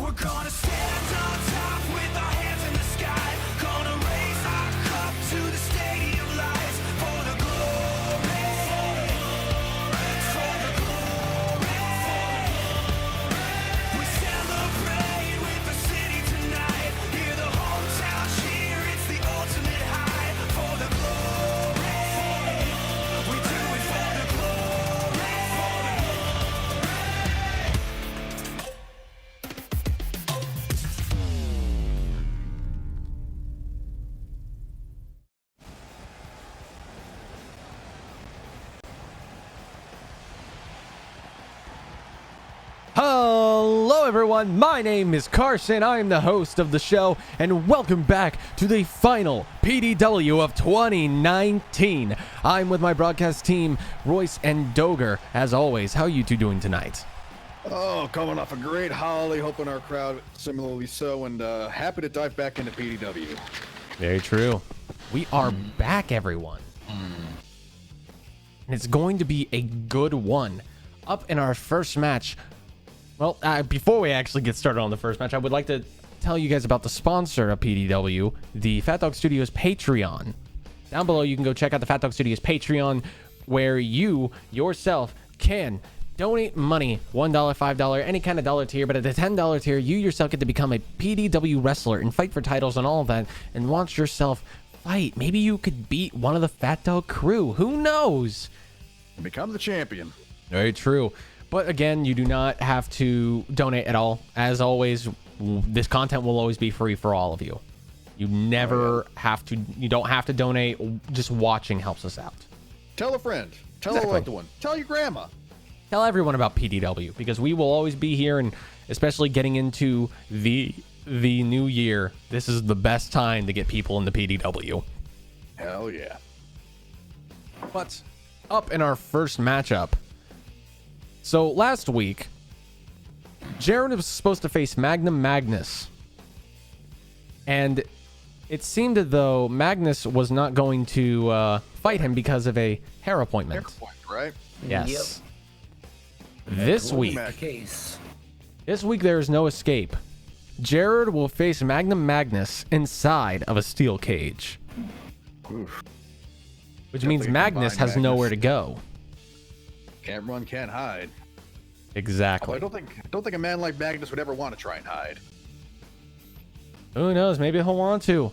We're gonna stand on top with our hands in the sky. Gonna raise our cup to the stadium lights for the glory, for the glory. We celebrate with the city tonight. Hear the hometown cheer, it's the ultimate high for the glory. We do it for the glory. Hello everyone, my name is Carson, I am the host of the show, and welcome back to the final PDW of 2019. I'm with my broadcast team, Royce and Doger. As always, how are you two doing tonight? Oh, coming off a great holiday, hoping our crowd similarly so, and happy to dive back into PDW. Very true. We are back, everyone. And it's going to be a good one. Up in our first match. Well, before we actually get started on the first match, I would like to tell you guys about the sponsor of PDW, the Phat Dog Studios Patreon. Down below, you can go check out the Phat Dog Studios Patreon, where you yourself can donate money, $1, $5, any kind of dollar tier, but at the $10 tier, you yourself get to become a PDW wrestler and fight for titles and all of that, and watch yourself fight. Maybe you could beat one of the Phat Dog crew. Who knows? Become the champion. Very true. But again, you do not have to donate at all. As always, this content will always be free for all of you. You never have to, you don't have to donate. Just watching helps us out. Tell a friend. Tell a loved one. Tell your grandma. Tell everyone about PDW, because we will always be here, and especially getting into the new year, this is the best time to get people into PDW. Hell yeah. But up in our first matchup. So last week, Jared was supposed to face Magnum Magnus. And it seemed as though Magnus was not going to fight him because of a hair appointment. Hair point, right? Yes. This week, Case. there is no escape. Jared will face Magnum Magnus inside of a steel cage. Oof. Which means Definitely Magnus has combined nowhere Magnus. to go. Can't run, can't hide. Exactly. Although I don't think a man like Magnus would ever want to try and hide. Who knows? Maybe he'll want to.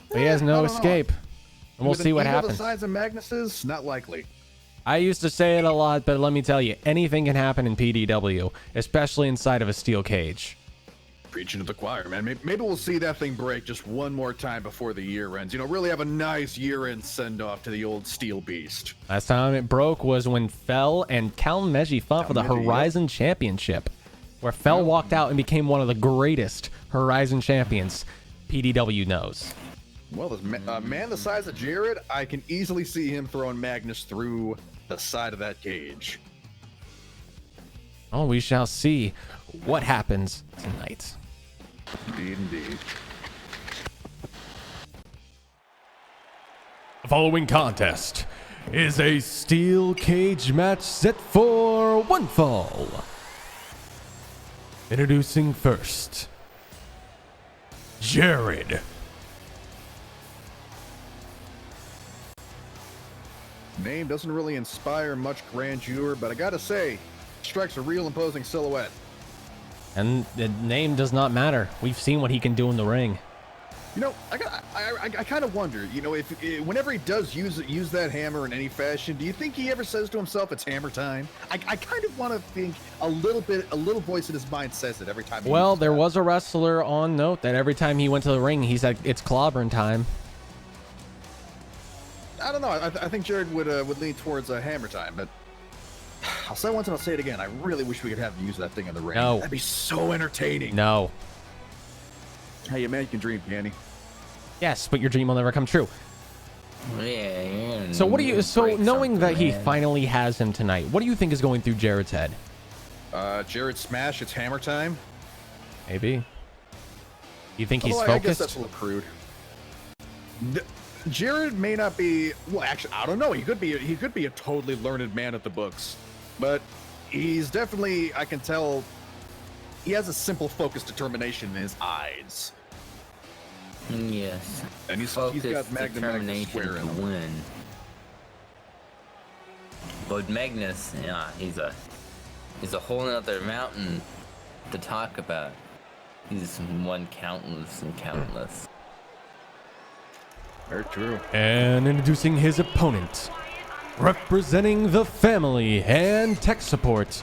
But he has I no don't know. escape. And we'll With an see what ego happens. The size of Magnus's, not likely. I used to say it a lot, but let me tell you, anything can happen in PDW, especially inside of a steel cage. Preaching to the choir, man. Maybe we'll see that thing break just one more time before the year ends. You know, really have a nice year-end send-off to the old Steel Beast. Last time it broke was when Fell and Kalmeji fought for the Kalmeji, Horizon Championship, where Fell walked out and became one of the greatest Horizon champions PDW knows. Well, this man the size of Jared, I can easily see him throwing Magnus through the side of that cage. Oh, we shall see what happens tonight. Indeed, indeed. The following contest is a steel cage match set for one fall. Introducing first, Jared. Name doesn't really inspire much grandeur, but I gotta say, strikes a real imposing silhouette. And the name does not matter. We've seen what he can do in the ring. You know, I kind of wonder, you know, if whenever he does use that hammer in any fashion, do you think he ever says to himself, "It's hammer time"? I kind of want to think a little voice in his mind says it every time. Well, there was a wrestler on note that every time he went to the ring, he said, "It's clobbering time." I don't know. I think Jared would lean towards a hammer time, but I'll say it once and I'll say it again. I really wish we could have him use that thing in the ring. No. That'd be so entertaining. No. Hey, man, you can dream, Danny. Yes, but your dream will never come true. Yeah. So what do you? So knowing that he finally has him tonight, what do you think is going through Jared's head? Jared smash. It's hammer time. Maybe. You think he's Although I guess focused? that's a little crude. Jared may not be. Well, actually, I don't know. He could be a totally learned man at the books, but he's definitely. I can tell. he has a simple, focused determination in his eyes. Yes. And he's Focused got Magnus determination square in to him. win. But Magnus, yeah, he's a whole other mountain to talk about. He's one countless and countless. Very true. And introducing his opponent, representing the family and tech support,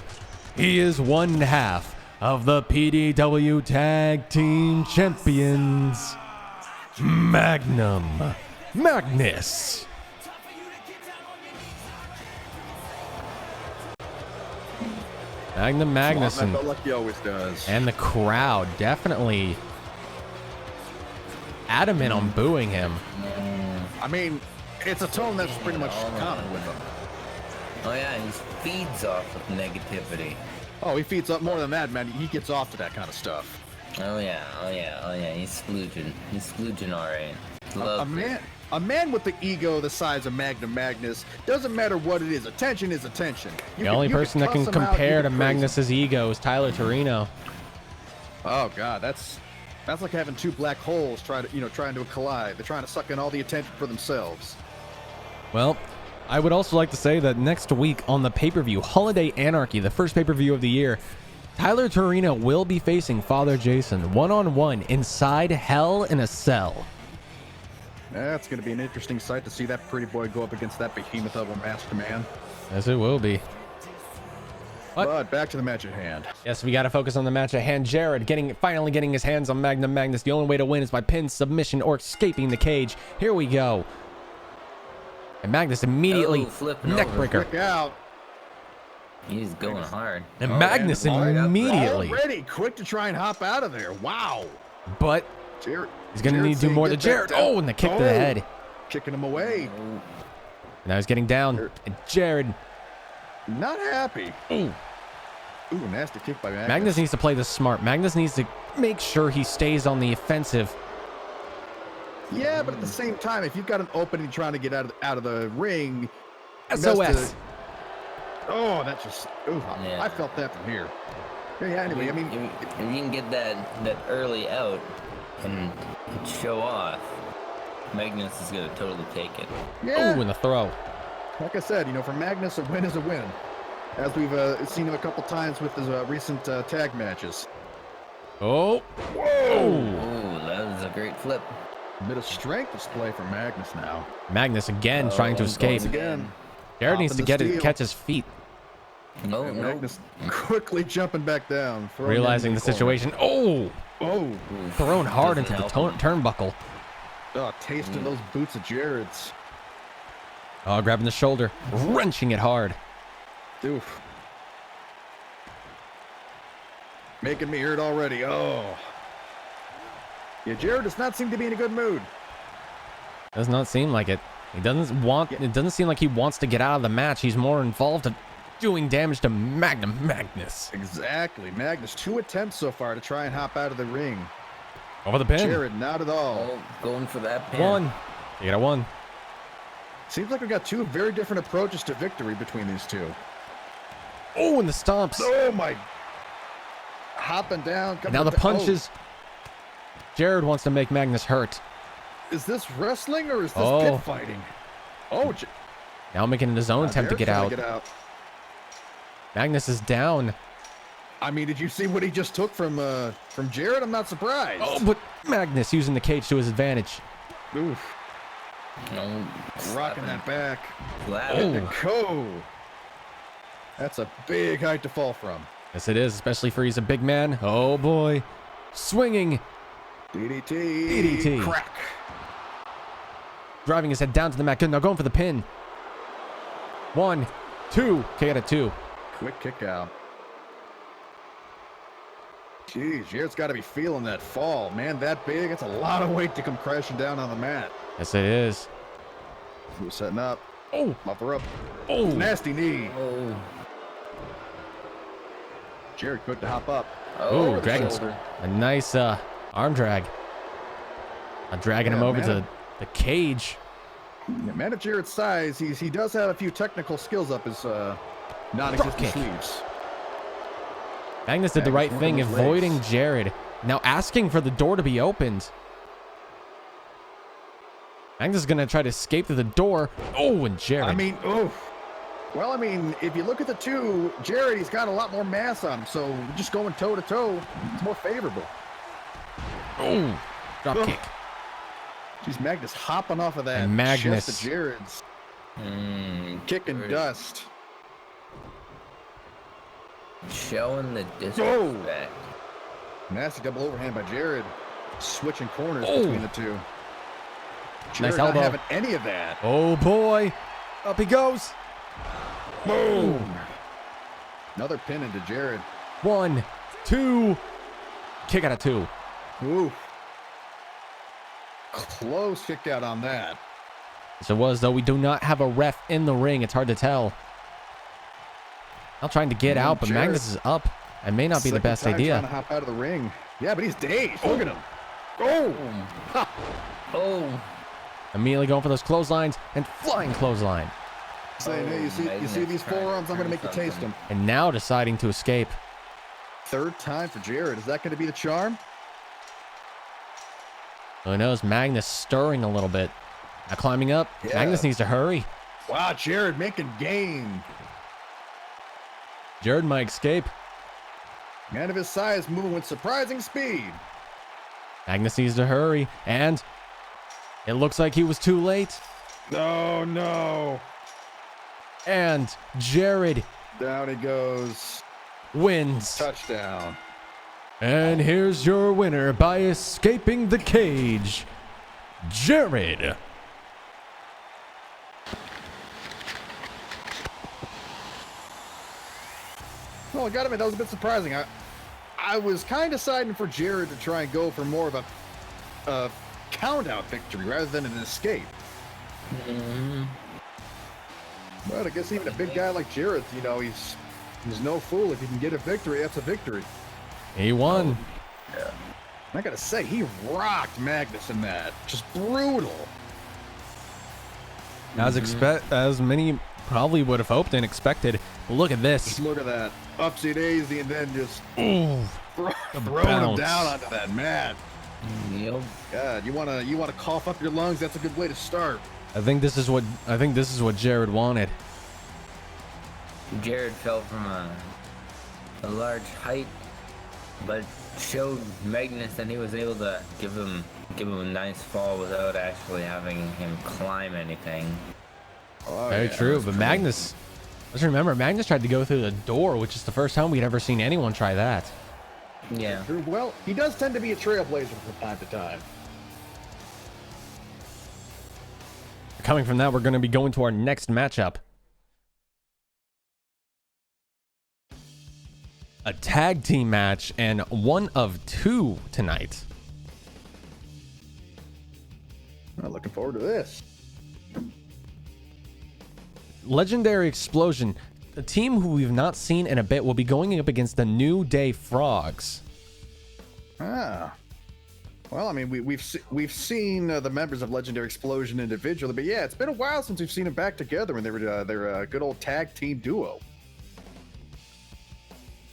he is one half of the PDW Tag Team Champions, Magnum Magnus. Magnum Magnuson. Like he always does. And the crowd definitely adamant on booing him. I mean, it's a tone that's pretty much common with him. Oh yeah, he feeds off of negativity. Oh, he feeds up more than that, man. He gets off to that kind of stuff. Oh yeah. He's splooging. He's splooging alright. A man with the ego the size of Magnum Magnus, doesn't matter what it is. Attention is attention. The only person that can compare to Magnus's ego is Tyler Torino. Oh God, that's like having two black holes trying to collide. They're trying to suck in all the attention for themselves. Well, I would also like to say that next week on the pay-per-view, Holiday Anarchy, the first pay-per-view of the year, Tyler Torino will be facing Father Jason one-on-one inside Hell in a Cell. That's going to be an interesting sight to see that pretty boy go up against that behemoth of a masked man. Yes, it will be. What? But back to the match at hand. Yes, we got to focus on the match at hand. Jared finally getting his hands on Magnum Magnus. The only way to win is by pin, submission, or escaping the cage. Here we go. And Magnus immediately neckbreaker. Look out. He's going hard. And Magnus immediately. Already quick to try and hop out of there. Wow. But Jared, he's going to need to do more to Jared. Oh, and the kick to the head. Kicking him away. Now he's getting down. And Jared. Not happy. Ooh. Ooh, nasty kick by Magnus. Magnus needs to play this smart. Magnus needs to make sure he stays on the offensive. Yeah, but at the same time, if you've got an opening trying to get out of the ring, SOS. Oh, that's just. Ooh, Yeah. I felt that from here. Yeah. Anyway, I mean, if you can get that early out and show off, Magnus is gonna totally take it. yeah. Oh, and the throw. Like I said, for Magnus, a win is a win, as we've seen him a couple times with his recent tag matches. Oh. Whoa. Oh, that was a great flip. A bit of strength display from Magnus now. Magnus again trying to escape. Again. Jared needs to Popping the catch his feet. No, And no. Magnus quickly jumping back down. throwing Realizing him the in corner. situation. Oh. Oh, Thrown hard into Doesn't the help turnbuckle. oh, tasting those boots of Jared's. Oh, grabbing the shoulder. Wrenching it hard. Oof. Making me hurt already. Oh. Yeah, Jared does not seem to be in a good mood. Does not seem like it. He doesn't want. It doesn't seem like he wants to get out of the match. He's more involved in doing damage to Magnum Magnus. Exactly. Magnus, 2 attempts so far to try and hop out of the ring. Over the pin. Jared, not at all. Oh, going for that pin. One. You got a one. Seems like we've got 2 very different approaches to victory between these 2. Oh, and the stomps. Oh my! Hopping down. And now the punches. Jared wants to make Magnus hurt. Is this wrestling or is this Oh. pit fighting? Oh, Now making his own attempt to get out. Magnus is down. I mean, did you see what he just took from Jared? I'm not surprised. Oh, but Magnus using the cage to his advantage. Oof. No, Rocking that back. Slapping. Oh. That's a big height to fall from. Yes, it is, especially for he's a big man. Oh boy. Swinging. DDT. DDT. Crack. Driving his head down to the mat. Good. Now going for the pin. 1, 2. Okay, got a 2. Quick kick out. Jeez, Jared's got to be feeling that fall. Man, that big, that's a lot of weight to come crashing down on the mat. Yes, it is. We're setting up. Oh. Muffler up. Oh. Nasty knee. Oh, Jared quick to hop up. Oh, the dragon. shoulder. A nice arm drag. Dragging him Yeah, over man. to the cage. Yeah, man of Jared's size, he does have a few technical skills up his non-existent kick. sleeves. Magnus did the right thing, avoiding Jared. Now asking for the door to be opened. Magnus is going to try to escape through the door. Oh, and Jared. I mean, oh. Well, I mean, if you look at the two, Jared, he's got a lot more mass on him, so just going toe-to-toe, it's more favorable. Oh, drop kick. Jeez, Magnus hopping off of that And Magnus. chest of Jared's. Kicking dust. Showing the disrespect. Nasty double overhand by Jared. Switching corners Oh. between the two. Jared Nice not elbow. having any of that. Oh, boy. Up he goes. Boom. Another pin into Jared. 1, 2. Kick out of 2. Ooh. Close kick out on that. Yes, it was, though. We do not have a ref in the ring. It's hard to tell. Now trying to get out, but Jared. Magnus is up. It may not be the Second best time idea. Trying to hop out of the ring. Yeah, but he's dazed. Look at him. Oh. Ha. Oh, Immediately going for those clotheslines and flying clothesline. Saying, hey, you see these forearms? I'm going to make you taste them. And now deciding to escape. Third time for Jared. Is that going to be the charm? Who knows? Magnus stirring a little bit. Now climbing up. Yeah. Magnus needs to hurry. Wow, Jared making game. Jared might escape. Man of his size moving with surprising speed. Magnus needs to hurry. And it looks like he was too late. No, no. And Jared Down he goes. wins. Touchdown. And here's your winner by escaping the cage, Jared. Well, I gotta admit, that was a bit surprising. I was kind of siding for Jared to try and go for more of a count-out victory rather than an escape. But I guess even a big guy like Jared, you know, he's no fool. If he can get a victory, that's a victory. He won. I gotta say, he rocked Magnus in that. Just brutal. As many probably would have hoped and expected. But look at this. Just look at that. Upsy daisy and then just Ooh, throwing him bounce. down onto that mat. yep. God, you wanna cough up your lungs? That's a good way to start. I think this is what Jared wanted. Jared fell from a large height, but showed Magnus that he was able to give him a nice fall without actually having him climb anything. Oh, Very yeah, true. that's But Magnus, let's remember, Magnus tried to go through the door, which is the first time we'd ever seen anyone try that. Yeah. true. Well, he does tend to be a trailblazer from time to time. Coming from that, we're going to be going to our next matchup. A tag team match, and one of two tonight. I'm looking forward to this. Legendary Explosion, a team who we've not seen in a bit, will be going up against the New Day Frogs. Ah. Well, I mean, we've seen the members of Legendary Explosion individually, but yeah, it's been a while since we've seen them back together when they're a good old tag team duo.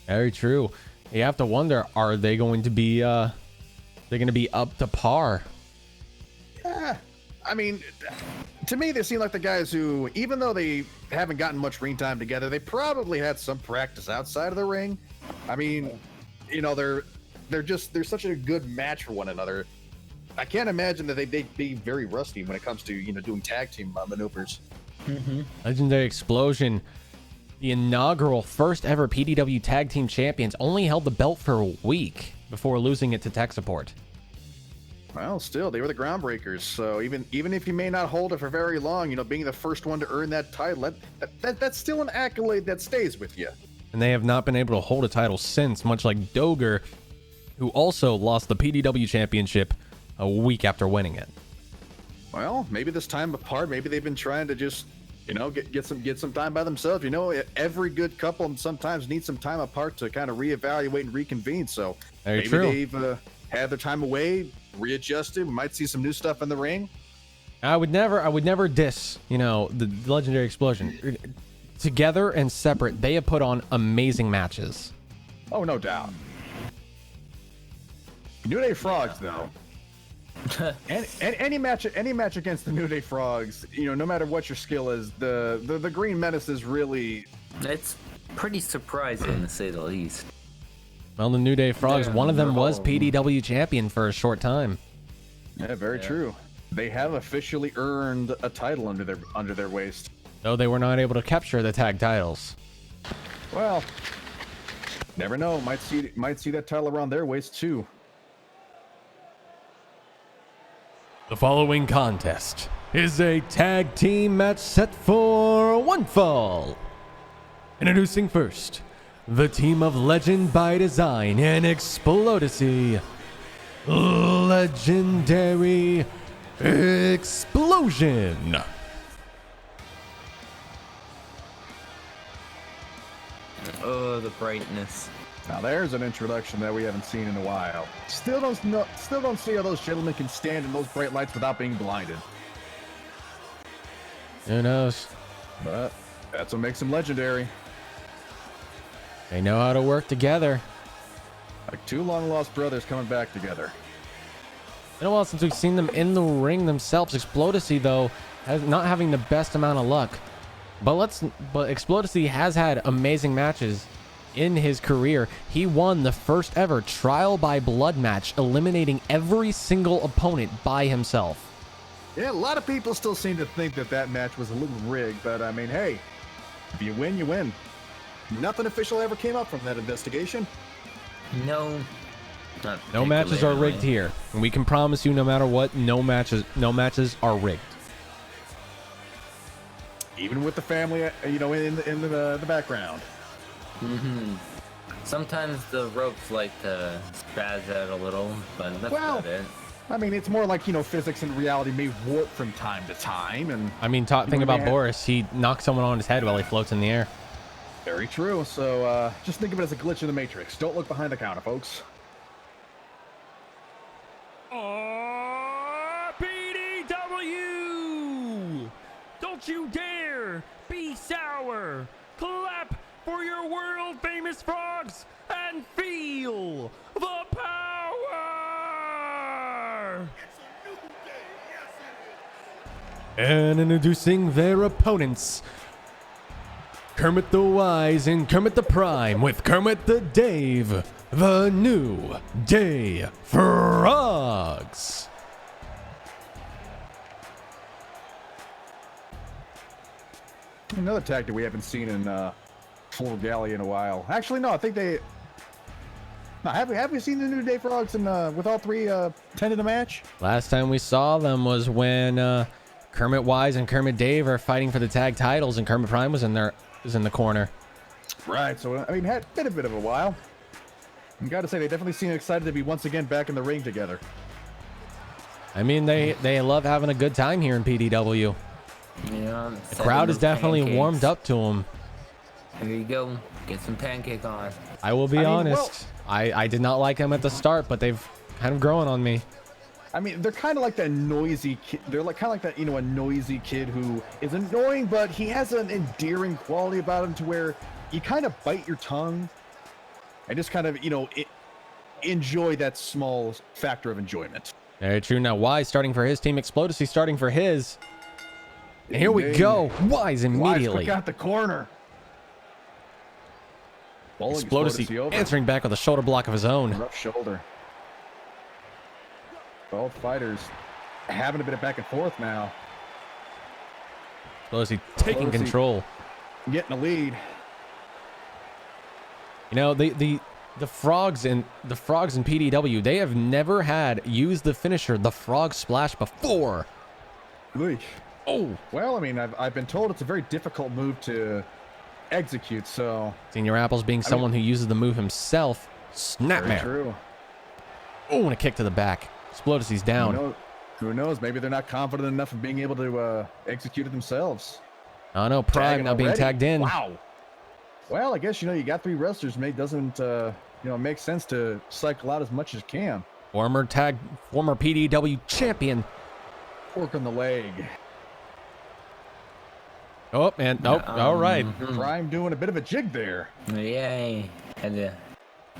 Very true. You have to wonder, are they going to be up to par? I mean, to me, they seem like the guys who, even though they haven't gotten much ring time together, they probably had some practice outside of the ring. I mean, you know, they're such a good match for one another. I can't imagine that they'd be very rusty when it comes to, you know, doing tag team maneuvers. Legendary Explosion, the inaugural first ever PDW Tag Team Champions, only held the belt for a week before losing it to tech support. Well, still, they were the groundbreakers. So even if you may not hold it for very long, you know, being the first one to earn that title, that's still an accolade that stays with you. And they have not been able to hold a title since, much like Doger, who also lost the PDW Championship a week after winning it. Well, maybe this time apart, maybe they've been trying to just, you know, get some time by themselves. You know, every good couple sometimes needs some time apart to kind of reevaluate and reconvene. So Very maybe true. they've had their time away, readjusted. We might see some new stuff in the ring. I would never diss, you know, the Legendary Explosion. Together and separate, they have put on amazing matches. Oh, no doubt. New Day Frogs, though. Any match against the New Day Frogs, no matter what your skill is, the Green Menace is really. It's pretty surprising to say the least. Well, the New Day Frogs, one of them was PDW champion for a short time. Yeah, very true. They have officially earned a title under their waist. Though they were not able to capture the tag titles. Well, never know. Might see that title around their waist too. The following contest is a tag team match set for one fall. Introducing first, the team of Legend by Design and Explodity. Legendary Explosion. Oh, the brightness. Now there's an introduction that we haven't seen in a while. Still don't see how those gentlemen can stand in those bright lights without being blinded. Who knows? But that's what makes them legendary. They know how to work together. Like two long-lost brothers coming back together. It's been a while since we've seen them in the ring themselves. Explodity, though, not having the best amount of luck. But Explodity has had amazing matches in his career. He won the first ever trial by blood match, eliminating every single opponent by himself. Yeah, a lot of people still seem to think that match was a little rigged, but I mean, hey, if you win, you win. Nothing official ever came up from that investigation. No. No matches are rigged here. And we can promise you, no matter what, no matches are rigged. Even with the family, in the background. Mm-hmm. Sometimes the ropes like to spaz out a little, but that's about it. I mean, it's more like, physics and reality may warp from time to time. And I mean, think about Boris. He knocks someone on his head while he floats in the air. Very true. So just think of it as a glitch in the Matrix. Don't look behind the counter, folks. PDW! Don't you dare be sour! Clap for your world-famous frogs and feel the power! And introducing their opponents, Kermit the Wise and Kermit the Prime with Kermit the Dave, the New Day Frogs. Another tag that we haven't seen in Full Galley in a while. Actually, no, I think they. No, have we seen the New Day Frogs with all three attending the match? Last time we saw them was when Kermit Wise and Kermit Dave are fighting for the tag titles, and Kermit Prime was in the corner. Right. So I mean, had been a bit of a while. You got to say they definitely seem excited to be once again back in the ring together. I mean, they love having a good time here in PDW. Yeah, The crowd is definitely warmed up to them. There you go. Get some pancake on. I will be honest. I did not like them at the start, but they've kind of grown on me. I mean, they're kind of like that noisy kid. They're like kind of like that, a noisy kid who is annoying, but he has an endearing quality about him to where you kind of bite your tongue and just kind of, enjoy that small factor of enjoyment. Very true. Now, Wise starting for his team, Explodity starting for his. And here we go. Wise immediately. Got the corner. Explodity answering back with a shoulder block of his own. Rough shoulder. Both fighters having a bit of back and forth now. Explodity taking control. Getting the lead. The frogs in PDW, they have never used the finisher, the frog splash, before. Oy. Oh, well, I mean, I've been told it's a very difficult move to execute, so. Senior Apples being someone who uses the move himself. Snapmare. True. Oh, and a kick to the back. Explodity's down. Who knows? Maybe they're not confident enough in being able to execute it themselves. Oh no, Prime now being tagged in. Wow. Well, I guess, you got three wrestlers. Doesn't make sense to cycle out as much as you can. Former PDW champion. Fork on the leg. Oh, and all right. Prime doing a bit of a jig there. Yay. Had to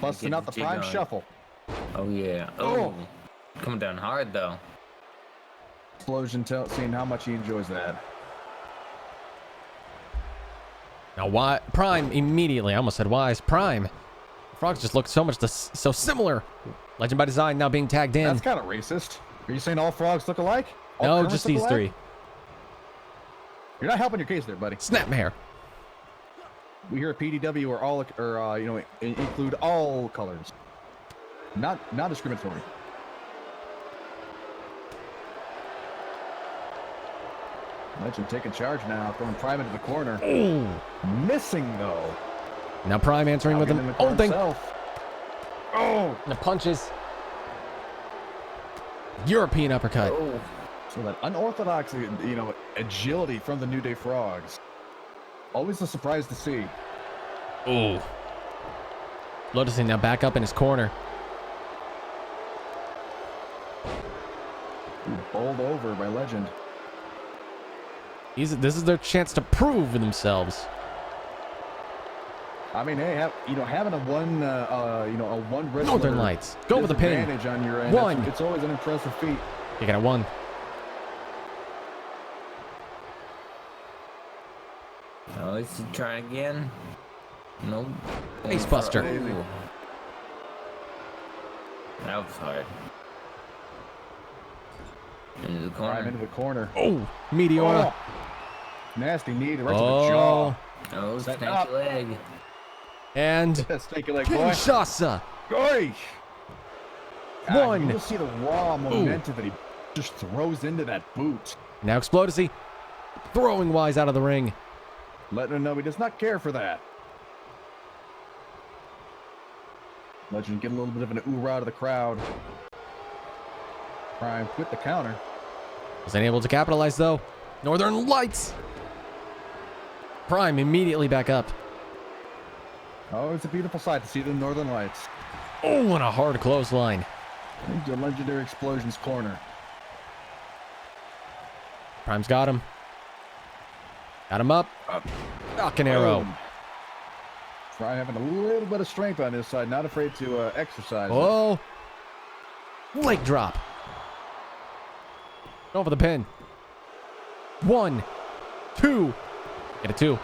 Busting Get out the the jig prime on. shuffle. Oh yeah. Oh. Coming down hard though. Explosion seeing how much he enjoys that. Now, why Prime immediately? I almost said Wise. Prime. Frogs just look so similar. Legend by Design now being tagged in. That's kind of racist. Are you saying all frogs look alike? All No, Kermits just look these alike? three. You're not helping your case there, buddy. Snapmare. We here at PDW are all, include all colors, not discriminatory. Legend taking charge now, throwing Prime into the corner. Ooh. Missing though. Now Prime answering Now with getting an in the corner own thing. himself. Oh, The punches. European uppercut. Oh. so that unorthodox, agility from the New Day Frogs. Always a surprise to see. Ooh. Lotusing now back up in his corner. Ooh, bowled over by Legend. This is their chance to prove themselves. I mean, hey, having a one wrestler Northern Lights. Go with the pin. disadvantage on your end. One. It's always an impressive feat. You got a 1. Oh, is he trying again? Nope. Face buster. Ooh. That was hard. Into the Prime corner. into the corner. Oh, Meteora. Oh, nasty knee right to the jaw. Oh, Set snake up. leg. And Snake leg boy. Kinshasa. Goy. One. You just see the raw momentum that he just throws into that boot. Now Explodesy throwing Wise out of the ring. Letting him know he does not care for that. Legend getting a little bit of an ooh out of the crowd. Prime with the counter. Was unable to capitalize though. Northern Lights. Prime immediately back up. Oh, it's a beautiful sight to see the Northern Lights. Oh, and a hard clothesline. Into Legendary Explosion's corner. Prime's got him. Got him up. Falcon arrow. Boom. Prime having a little bit of strength on his side, not afraid to exercise. it. Oh. Leg drop. Over the pin. 1, 2. Get a 2.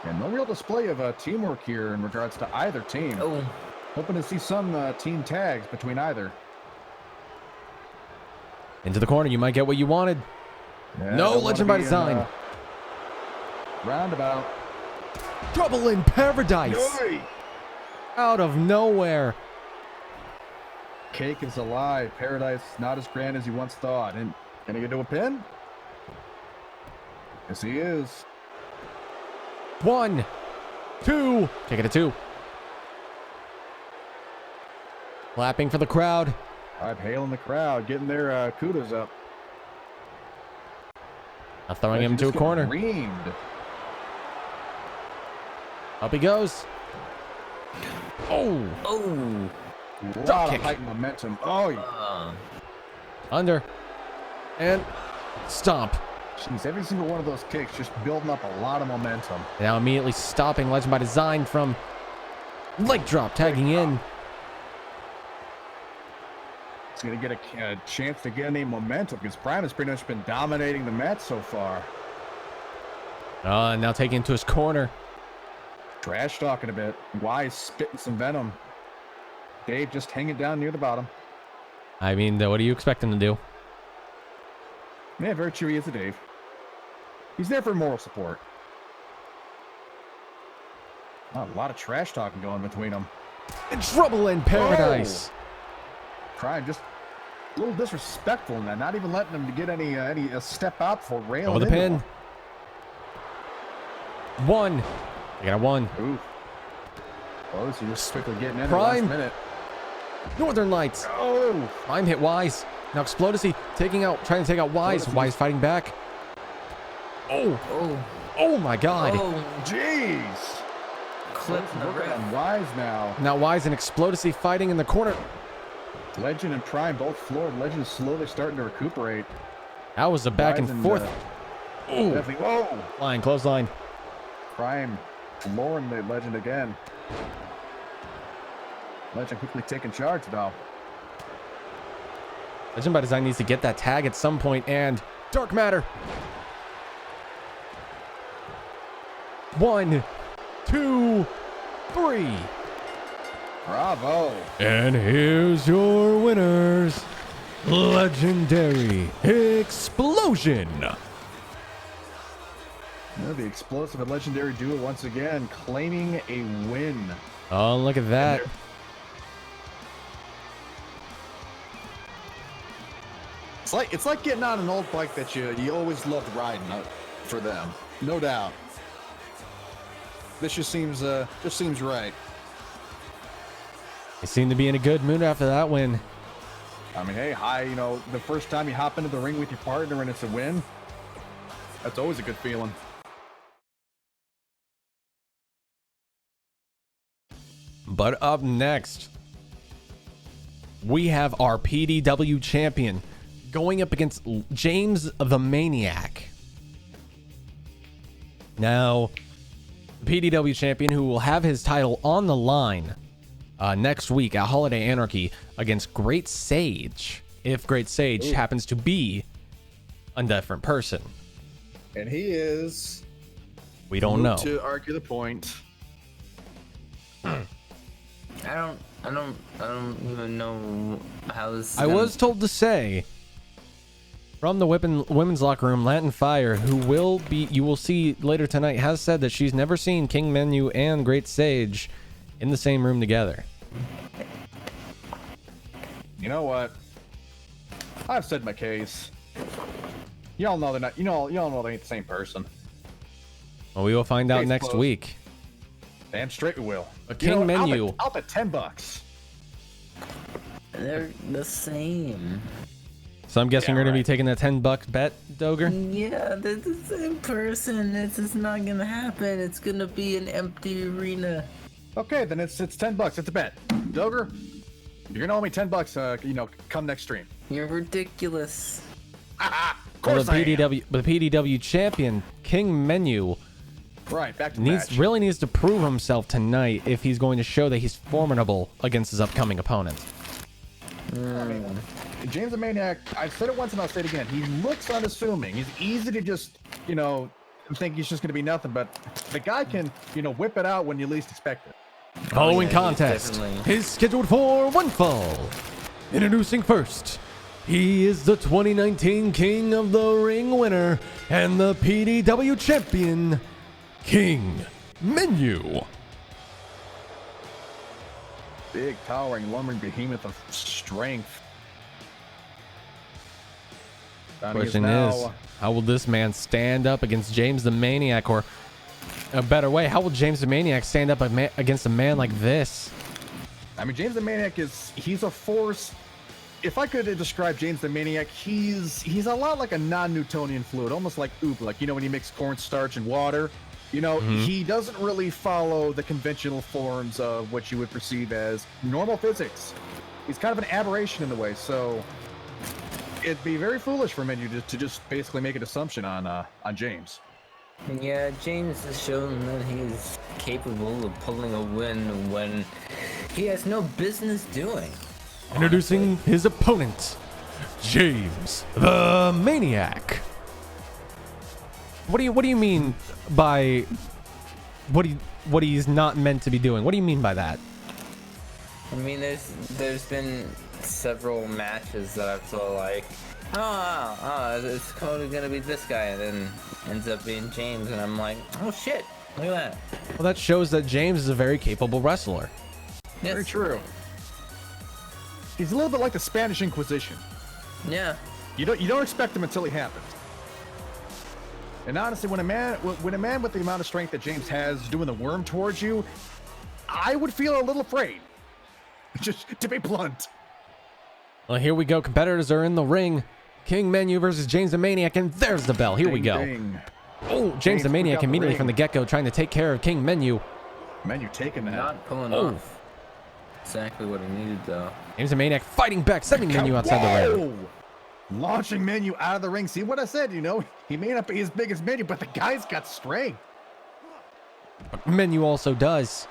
And no real display of teamwork here in regards to either team. Oh. Hoping to see some team tags between either. Into the corner. You might get what you wanted. Yeah, No, don't Legend wanna by be in, Design. Roundabout. Trouble in Paradise. Yoy! Out of nowhere. Cake is alive. Paradise not as grand as he once thought. And can he get to a pin? Yes, he is. 1, 2. Kick it a 2. Clapping for the crowd. I'm hailing the crowd, getting their kudos up. Now throwing him to a Just getting corner. reamed. Up he goes. Oh, Oh. A Drop lot kick. of height and momentum. Oh, under. And stomp. jeez, every single one of those kicks just building up a lot of momentum. Now immediately stopping Legend by Design from leg drop, tagging in. He's going to get a chance to get any momentum because Prime has pretty much been dominating the mat so far. Now taking him to his corner. Trash talking a bit. Wise spitting some venom. Dave just hanging down near the bottom. I mean, what do you expect him to do? Yeah, very cheery as a Dave. He's there for moral support. Oh, a lot of trash talking going between them. In Trouble in Paradise. Prime just a little disrespectful in that, not even letting him to get any step out before railing Over the into pin. him. 1. You got a 1. Ooh. Close, he just quickly getting in Prime. the last minute. Northern Lights. Oh! Prime hit Wise. Now Explodesy trying to take out Wise. Explodesy. Wise fighting back. Oh. Oh. Oh my God. Oh. Jeez! Clipping the Working ref. on Wise now. Now Wise and Explodesy fighting in the corner. Legend and Prime both floored. Legend is slowly starting to recuperate. That was a back Wise and forth. Ooh. Definitely. Whoa! Line, clothesline. Prime flooring the Legend again. Legend quickly taking charge, though. Legend by Design needs to get that tag at some point, and Dark Matter. 1, 2, 3. Bravo. And here's your winners. Legendary Explosion. The explosive and legendary duo once again claiming a win. Oh, look at that. It's like getting on an old bike that you always loved riding for them. No doubt. This just seems right. They seem to be in a good mood after that win. I mean, hey, the first time you hop into the ring with your partner and it's a win, that's always a good feeling. But up next, we have our PDW champion going up against James the Maniac. Now, the PDW champion who will have his title on the line next week at Holiday Anarchy against Great Sage, if Great Sage happens to be a different person. And he is. We don't know. To argue the point. I don't even know how this. I was told to say from the women's locker room, Latin Fire, who you will see later tonight, has said that she's never seen King Menu and Great Sage in the same room together. You know what? I've said my case. Y'all know they're not. Y'all know they ain't the same person. Well, we will find out Case next closed. week. Damn straight we will. But King Menu. I'll bet $10. They're the same. So I'm guessing Yeah, you're going to be right. taking that $10 bet, Doger? Yeah, they're the same person. It's just not gonna happen. It's gonna be an empty arena. Okay, then it's $10. It's a bet. Doger, you're gonna owe me $10. Come next stream. You're ridiculous. Of Well, course the I am. PDW champion, King Menu, Right, back to the match. really needs to prove himself tonight if he's going to show that he's formidable against his upcoming opponent. James the Maniac, I've said it once and I'll say it again. He looks unassuming. He's easy to just, think he's just going to be nothing, but the guy can, whip it out when you least expect it. Following yeah, contest definitely. is scheduled for one fall. Introducing first, he is the 2019 King of the Ring winner and the PDW champion, King Menu. Big, towering, lumbering behemoth of strength. Question is, how will this man stand up against James the Maniac, or a better way, how will James the Maniac stand up against a man like this? James the Maniac he's a force. If I could describe James the Maniac, he's a lot like a non-Newtonian fluid, almost like oop, when you mix cornstarch and water. He doesn't really follow the conventional forms of what you would perceive as normal physics. He's kind of an aberration in the way, so it'd be very foolish for Menu to just basically make an assumption on James. Yeah, James has shown that he's capable of pulling a win when he has no business doing. Introducing his opponent, James the Maniac. What do you mean by what he's not meant to be doing? What do you mean by that? There's been several matches that I've thought like, it's totally gonna be this guy, and then ends up being James, and I'm like, oh shit, look at that. Well, that shows that James is a very capable wrestler. Yes. Very true. He's a little bit like the Spanish Inquisition. Yeah. You don't expect him until he happens. And honestly, when a man with the amount of strength that James has doing the worm towards you, I would feel a little afraid. Just to be blunt. Well, here we go. Competitors are in the ring. King Menu versus James the Maniac, and there's the bell. Here we go. Ding. Oh, James the took Maniac out the immediately ring. from the get-go trying to take care of King Menu. Menu taking that. Not pulling Oh. off exactly what he needed though. James the Maniac fighting back, sending Menu outside the ring. Whoa! Launching Menu out of the ring. See what I said? He may not be as big as Menu, but the guy's got strength. Menu also does.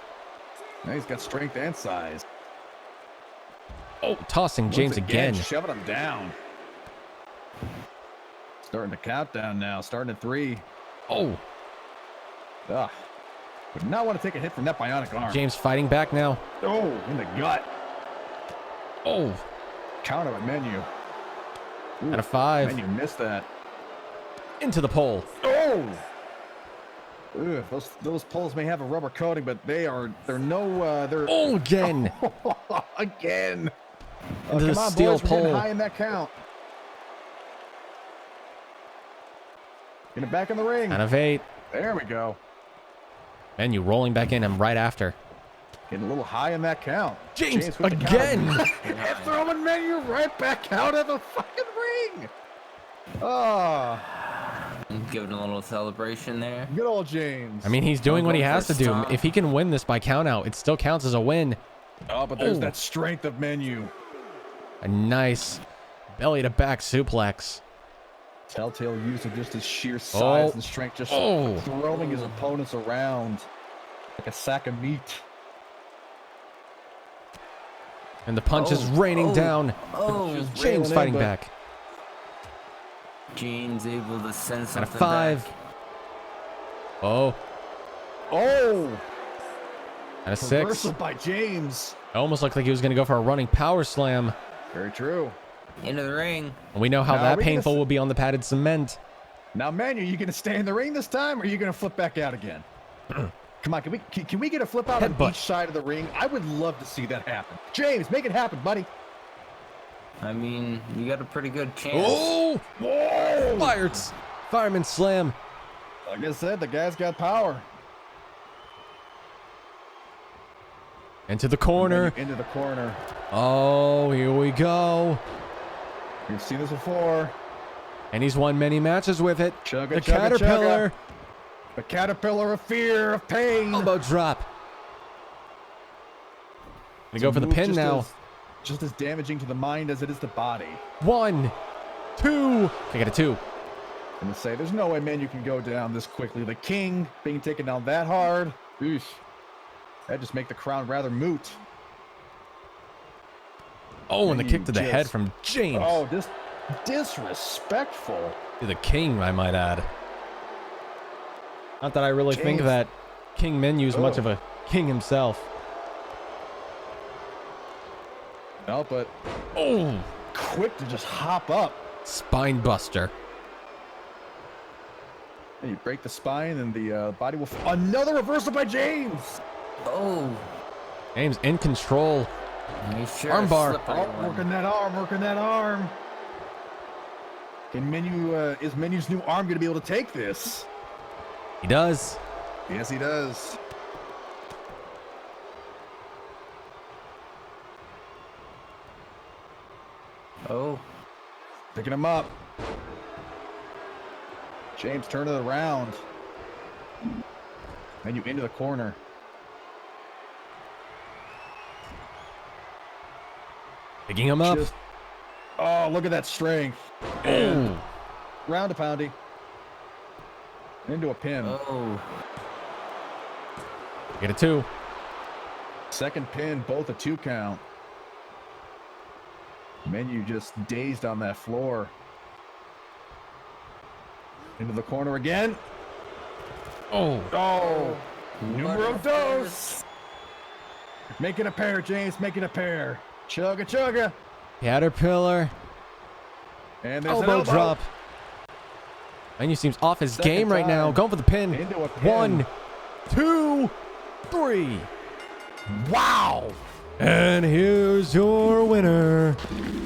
Now he's got strength and size. Oh, tossing James again. Shoving him down. Starting the countdown now. Starting at 3. Oh, Ugh. Would not want to take a hit from that bionic arm. James fighting back now. Oh, in the gut. Oh, Counter at Menu. out of 5. Menu missed that. Into the pole. Oh! Ugh, those poles may have a rubber coating, but they're no, they're... Oh, again. Again! Into the Come on, steel boys, we're getting pole. high in that count. Get it back in the ring. Out of 8. There we go. Menu rolling back in him right after. Getting a little high in that count. James with the again. counter. And throwing Menu right back out of the fucking ring. Oh, Giving a little celebration there. good old James. I mean, he's doing what he has to do. First time. If he can win this by count out, it still counts as a win. Oh, but there's Oh. that strength of Menu. A nice belly to back suplex. Telltale use of just his sheer size and strength, just throwing his opponents around like a sack of meat. And the punch is raining down. Oh, Just James railing in, fighting but- back. James able to send Out something of 5. back. Oh, Oh, out of 6. reversal by James. It almost looked like he was going to go for a running power slam. Very true. Into the ring. And we know how Now, that are we gonna painful s- will be on the padded cement. Now, Manu, you gonna stay in the ring this time, or are you gonna flip back out again? Come on, can we get a flip out on Headbutt. each side of the ring? I would love to see that happen. James, make it happen, buddy. I mean, you got a pretty good chance. Oh, Whoa! fireman slam. Like I said, the guy's got power. Into the corner. Into the corner. Oh, here we go. You've seen this before. And he's won many matches with it. Chugga, The chugga, Caterpillar. chugga. The caterpillar of fear, of pain. Elbow drop. We go for the Move pin now. Just as damaging to the mind as it is the body. 1, 2. I got a 2. I'm gonna say, there's no way, man, you can go down this quickly. The king being taken down that hard. Eesh. That just make the crown rather moot. Oh, and the And kick you to the head just- from James. Oh, this disrespectful. To the king, I might add. Not that I really think James. that King Menu's much Oh. of a king himself. No, but Oh, quick to just hop up. spine buster. And you break the spine, and the body will. Another reversal by James. Oh, James in control. he sure Armbar. slippery Oh, one. working that arm, working that arm. Can is Menu's new arm going to be able to take this? He does. Yes, he does. Oh, Picking him up. James turning it around. Menu into the corner. Picking him up. Just- oh, look at that strength. Oh, Round a poundy. Into a pin. oh. get a 2. Second pin, both a 2 count. Menu just dazed on that floor. Into the corner again. Oh, Oh, numero What a dos. Making a pair, James, making a pair. Chugga, chugga. Caterpillar. And there's an Elbow elbow. drop. Menu seems off his Second game right now. time. Going for the pin. Into a pin. 1, 2, 3. Wow. And here's your winner,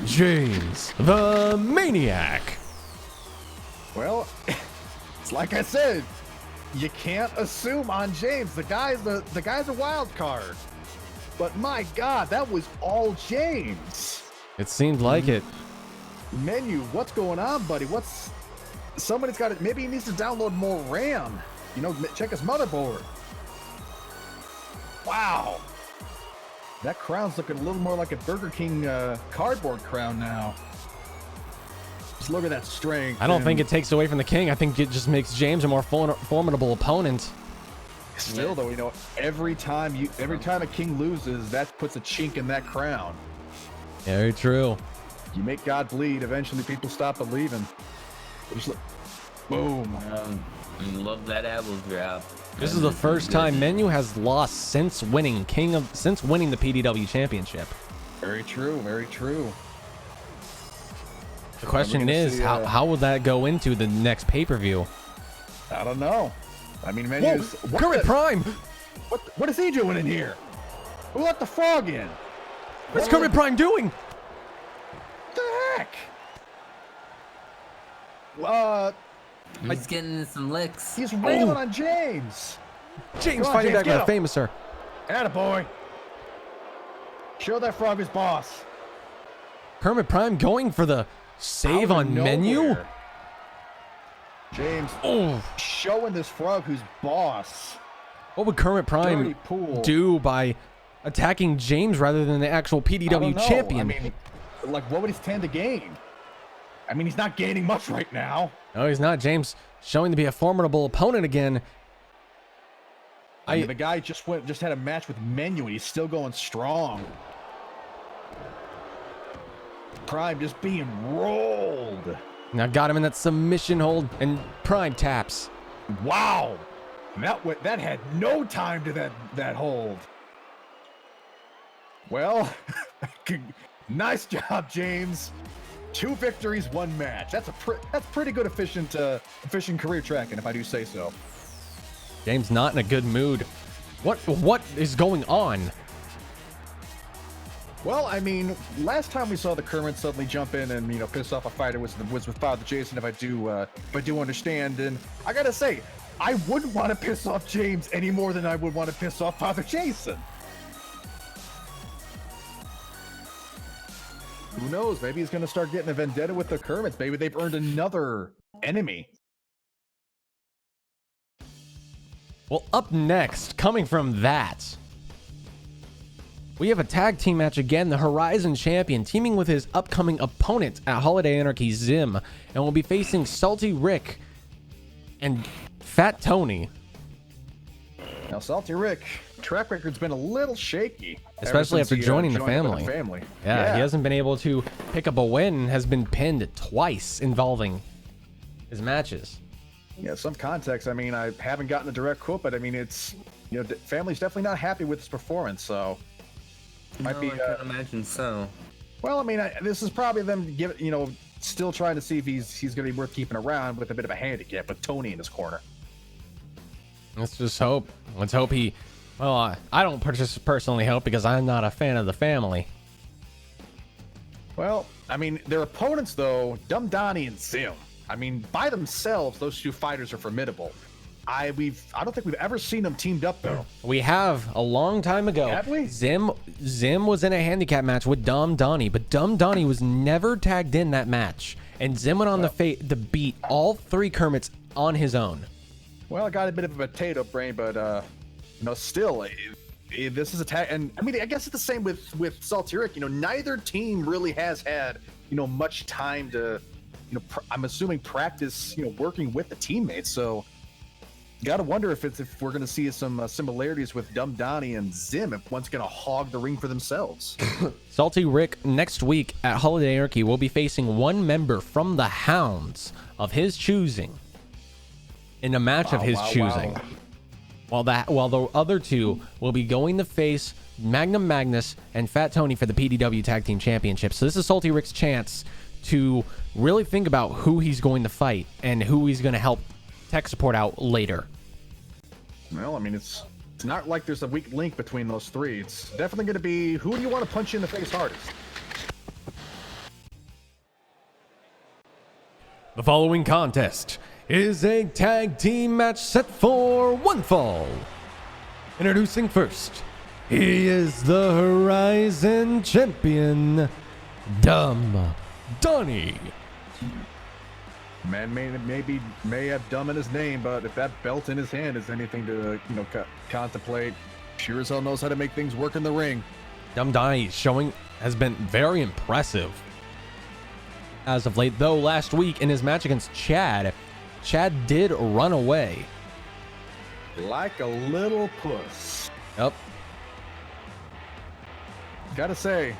James the Maniac. Well, it's like I said, you can't assume on James. The guy's a wild card. But my God, that was all James. It seemed like it. Menu, what's going on, buddy? Somebody's got it. Maybe he needs to download more RAM. You know, check his motherboard. Wow. That crown's looking a little more like a Burger King cardboard crown now. Just look at that strength. I don't think it takes away from the king. I think it just makes James a more formidable opponent. Still, though, you know, every time a king loses, that puts a chink in that crown. Very true. You make God bleed, eventually people stop believing. Just look- Boom. Love that elbow drop. This is the first time Menu has lost since winning the PDW championship. Very true, very true. The question gonna is, see, how will that go into the next pay-per-view? I don't know. I mean, Whoa, Menu's... Kermit Prime! What is he doing in here? Who let the frog in? What's Kermit Prime doing? What the heck? He's getting some licks. He's railing on James. James Come on, fighting James, back get with a him. famous sir. Attaboy. Show that frog his boss. Kermit Prime going for the save Out on of Menu. nowhere. James Oh, showing this frog who's boss. what would Kermit Prime Dirty pool. do by attacking James rather than the actual I don't PDW know. champion? I mean, like, what would he stand to gain? I mean, he's not gaining much right now. No, he's not. James showing to be a formidable opponent again. I mean, the guy just had a match with Menu, and he's still going strong. Prime just being rolled. Now got him in that submission hold, and Prime taps. Wow, that had no time to that hold. Well, nice job, James. 2 victories, 1 match. That's pretty good efficient career tracking, if I do say so. James not in a good mood. What is going on? Well, I mean, last time we saw the Kermit suddenly jump in and piss off a fighter was with Father Jason, if I do understand. And I gotta say, I wouldn't want to piss off James any more than I would want to piss off Father Jason. Who knows? Maybe he's gonna start getting a vendetta with the Kermits. Maybe they've earned another enemy. Well, up next, coming from that, we have a tag team match again. The Horizon champion teaming with his upcoming opponent at Holiday Anarchy, Zim, and will be facing Salty Rick and Fat Tony. Now, Salty Rick, track record's been a little shaky, Especially ever since after he, joining the joined up with family. Yeah, he hasn't been able to pick up a win, has been pinned twice involving his matches. Yeah, some context. I mean, I haven't gotten a direct quote, but I mean, it's family's definitely not happy with his performance. So, might be. I can imagine so. Well, I mean, this is probably them still trying to see if he's going to be worth keeping around with a bit of a handicap with Tony in his corner. Let's just hope. Let's hope he. Well, I don't personally hope because I'm not a fan of the family. Well, I mean, their opponents though, Dumb Donnie and Zim. I mean, by themselves, those 2 fighters are formidable. I don't think we've ever seen them teamed up though. We have a long time ago. Have we? Zim was in a handicap match with Dumb Donnie, but Dumb Donnie was never tagged in that match, and Zim went on to beat all 3 Kermits on his own. Well, I got a bit of a potato brain, but still, this is a tag, and I mean, I guess it's the same with Salty Rick. Neither team really has had much time to, I'm assuming practice, working with the teammates. So, got to wonder if we're going to see some similarities with Dumb Donnie and Zim, if one's going to hog the ring for themselves. Salty Rick next week at Holiday Anarchy will be facing one member from the Hounds of his choosing in a match of his choosing. While the other 2 will be going to face Magnum Magnus and Fat Tony for the PDW Tag Team Championship. So this is Salty Rick's chance to really think about who he's going to fight and who he's going to help tech support out later. Well, I mean, it's not like there's a weak link between those 3. It's definitely going to be who do you want to punch in the face hardest. The following contest is a tag team match set for 1 fall. Introducing first, he is the Horizon champion, Dumb Donnie. Man may have dumb in his name, but if that belt in his hand is anything to contemplate, sure as hell knows how to make things work in the ring. Dumb Donnie has been very impressive as of late, though last week in his match against Chad did run away. Like a little puss. Yep. Gotta say,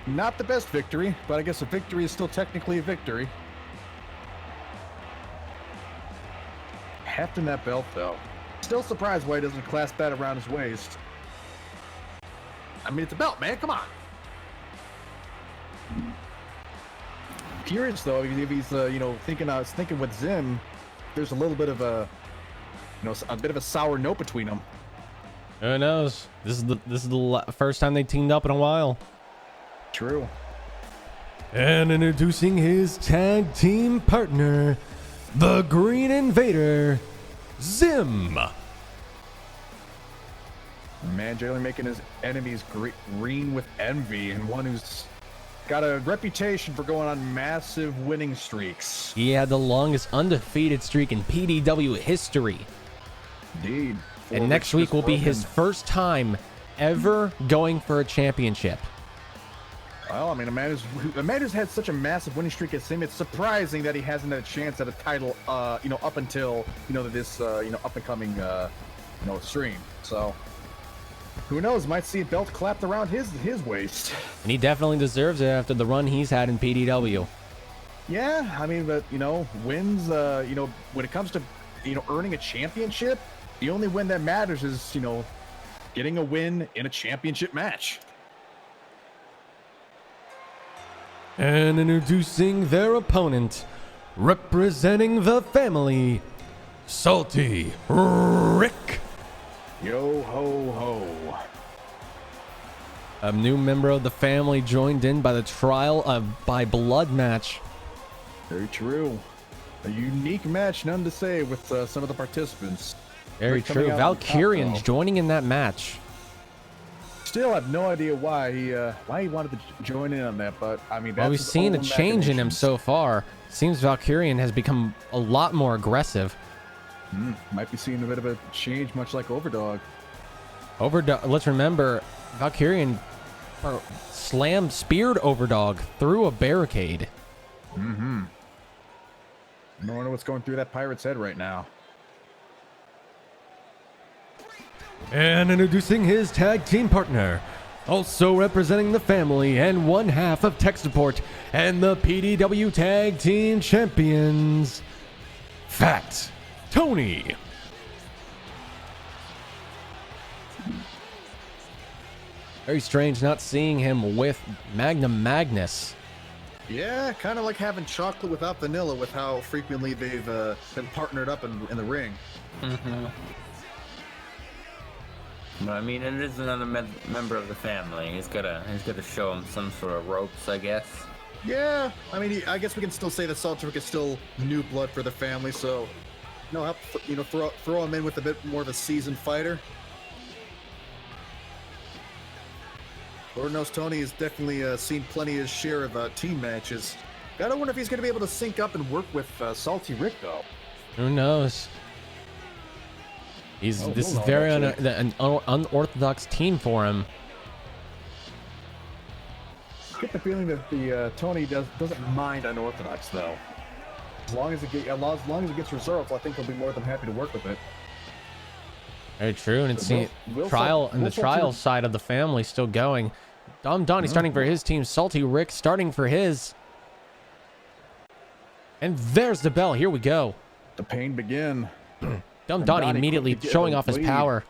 Not the best victory, but I guess a victory is still technically a victory. Hefting that belt, though. Still surprised why he doesn't clasp that around his waist. I mean, it's a belt, man. Come on. Curious though, if he's thinking with Zim, there's a little bit of a sour note between them. Who knows? This is the first time they teamed up in a while. True. And introducing his tag team partner, the Green Invader, Zim. Man, generally making his enemies green with envy, and one who's got a reputation for going on massive winning streaks. He had the longest undefeated streak in PDW history. Indeed. And next week will be his first time ever going for a championship. Well, I mean, a man who's had such a massive winning streak as him, it's surprising that he hasn't had a chance at a title, up until, this, up and coming, stream. So, who knows? Might see a belt clapped around his waist. And he definitely deserves it after the run he's had in PDW. Yeah, I mean, but, wins, when it comes to, earning a championship, the only win that matters is, getting a win in a championship match. And introducing their opponent, representing the family, Salty Rick. Yo ho ho. A new member of the family joined in by the trial by blood match. Very true. A unique match, none to say, with some of the participants. Very Rick coming true. out on top, Valkyrian though. joining in that match. Still have no idea why he wanted to join in on that, but I mean, that's Well, we've his seen a own change in him machinations. so far. Seems Valkyrian has become a lot more aggressive. Might be seeing a bit of a change, much like Overdog. Overdog. Let's remember, Valkyrian speared Overdog through a barricade. I don't know what's going through that pirate's head right now. And introducing his tag team partner, also representing the family and one half of tech support and the PDW Tag Team Champions, Phat Tony. Very strange not seeing him with Magnum Magnus. Yeah, kind of like having chocolate without vanilla, with how frequently they've been partnered up in the ring. But I mean, it is another member of the family. He's gotta show him some sort of ropes, I guess. Yeah, I mean, I guess we can still say that Saltrick is still new blood for the family, so help throw him in with a bit more of a seasoned fighter. Lord knows Tony has definitely seen plenty of his share of team matches. Gotta wonder if he's gonna be able to sync up and work with Salty Rick though. Who knows? This is very an unorthodox team for him. I get the feeling that the Tony doesn't mind unorthodox though. As long as it gets results, I think he'll be more than happy to work with it. Very true, and it's Will- the Will trial Sal- and the Will Salty- trial side of the family still going. Donnie starting for his team, Salty Rick starting for his. And there's the bell. Here we go. The pain begin. Donnie Donnie immediately quickly showing getting off his lead. power.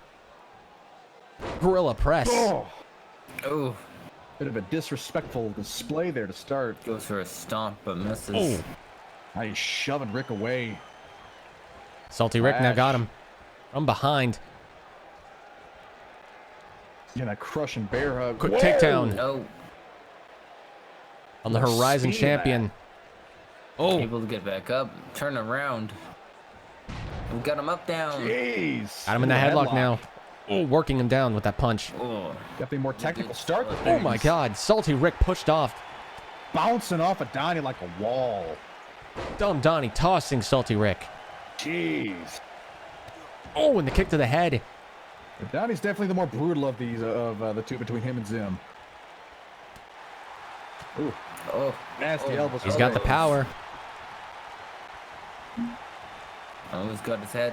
Gorilla press. Oh, Oh, bit of a disrespectful display there to start. goes for a stomp, but misses. Oh, Now he's shoving Rick away. Salty Rick now Flash. got him from behind. Getting a crushing bear hug. Quick Whoa! takedown Oh, on the Horizon Speed of that. champion. Oh, able to get back up, turn around. We got him up, down. Jeez. got him in the headlock now. Oh, working him down with that punch. Oh, Got the more technical start. to Oh my things. God, Salty Rick pushed off. Bouncing off of Donnie like a wall. Donnie tossing Salty Rick. Jeez. Oh, and the kick to the head. Donnie's definitely the more brutal of these the two between him and Zim. Ooh, oh, nasty oh. elbows. He's got the power. Oh, he's got his head.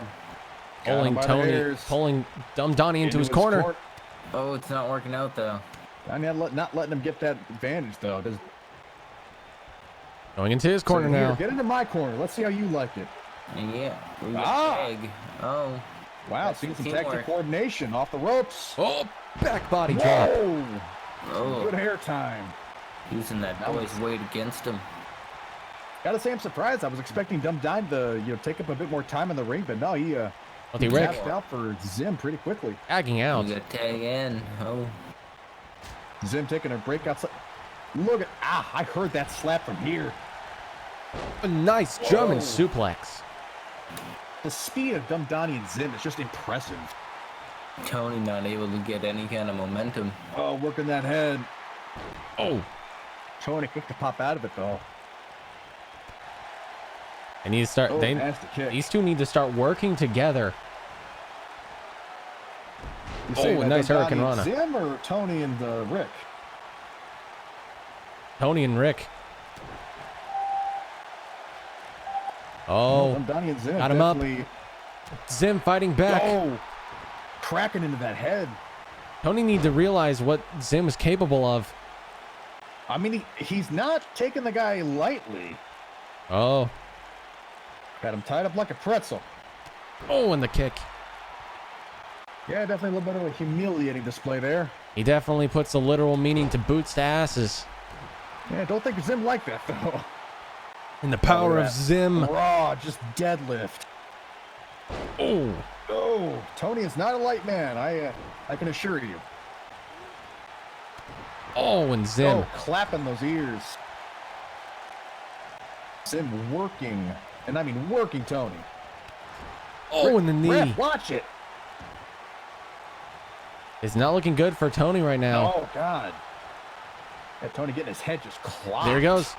Got him Pulling by the Tony, hairs. pulling Donnie into his corner. Oh, it's not working out though. I'm not letting him get that advantage, though. Going into his corner Here, now. get into my corner. Let's see how you like it. Yeah. We got Ah! tag. Oh. Wow, That's seeing some teamwork. tactic coordination off the ropes. Oh, back body drop. Whoa! Oh. Good hair time. Using that boy's weight against him. Gotta say, I'm surprised. I was expecting Dum Dime to, take up a bit more time in the ring, but no, he Salty Rick tapped out for Zim pretty quickly. tagging out. We got tag in. Oh. Zim taking a break outside. Look at I heard that slap from here. A nice German Whoa. suplex. The speed of Dum Donnie and Zim is just impressive. Tony not able to get any kind of momentum. Oh, working that head. Oh, Tony quick to pop out of it though. they need to start. Oh, nasty kick. These two need to start working together. You saying Oh, that nice Dum Donnie Hurricane and Rana. Zim or Tony and Rick? Tony and Rick. Oh, Dum Donnie and Zim got him up. definitely. Zim fighting back. Oh, cracking into that head. Tony need to realize what Zim is capable of. I mean, he's not taking the guy lightly. Oh, Got him tied up like a pretzel. oh, and the kick. Yeah, definitely a little bit of a humiliating display there. He definitely puts a literal meaning to boots to asses. Yeah, don't think Zim like that though. And the power Look of at that. Zim. Raw, just deadlift. Oh, Oh, Tony is not a light man. I can assure you. oh, and Zim. Oh, clapping those ears. Zim working, and I mean working Tony. Oh, and the knee. Ref, watch it. It's not looking good for Tony right now. Oh God. Yeah, Tony getting his head just clocked. There he goes.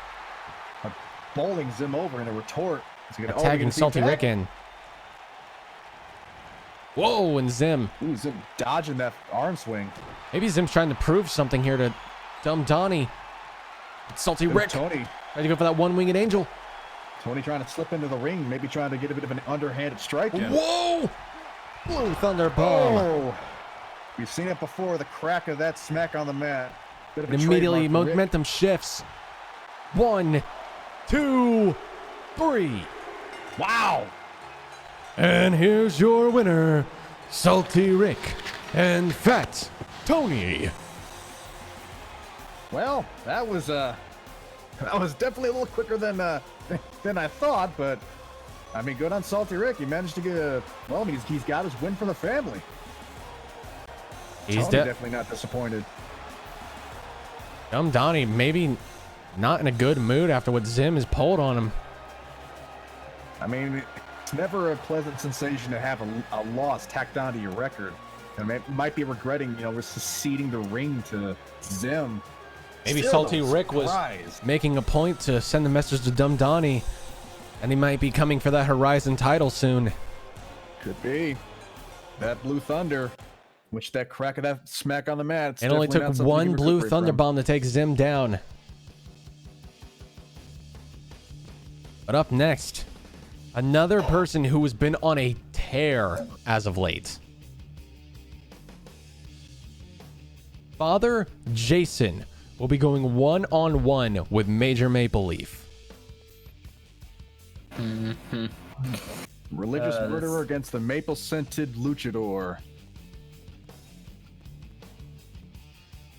Bowling Zim over in a retort. Is he gonna- oh, Tagging you can see Salty tag? Rick in. Whoa, and Zim. Ooh, Zim dodging that arm swing. Maybe Zim's trying to prove something here to Dumb Donnie. Salty There's Rick. Tony. Ready to go for that one-winged angel. Tony trying to slip into the ring, maybe trying to get a bit of an underhanded strike in. Whoa! Blue Thunder Bomb. Oh, we've seen it before. The crack of that smack on the mat. Bit of a And immediately trademark for Rick. momentum shifts. 1, 2, 3. Wow. And here's your winner, Salty Rick and Phat Tony. Well, that was definitely a little quicker than I thought, but I mean, good on Salty Rick. He managed to get he's got his win for the family. He's Tony definitely not disappointed. Dumb Donnie maybe not in a good mood after what Zim has pulled on him. I mean, it's never a pleasant sensation to have a loss tacked onto your record. And might be regretting, ceding the ring to Zim. Maybe Still, Salty though, Rick was surprise. making a point to send the message to Dumb Donnie, and he might be coming for that Horizon title soon. Could be. That Blue Thunder, which that crack of that smack on the mat. it's It only definitely took not something you one can Blue recuperate Thunder from. Bomb to take Zim down. But up next, another person who has been on a tear as of late. Father Jason will be going one-on-one with Major Maple Leaf. Religious murderer against the maple scented luchador.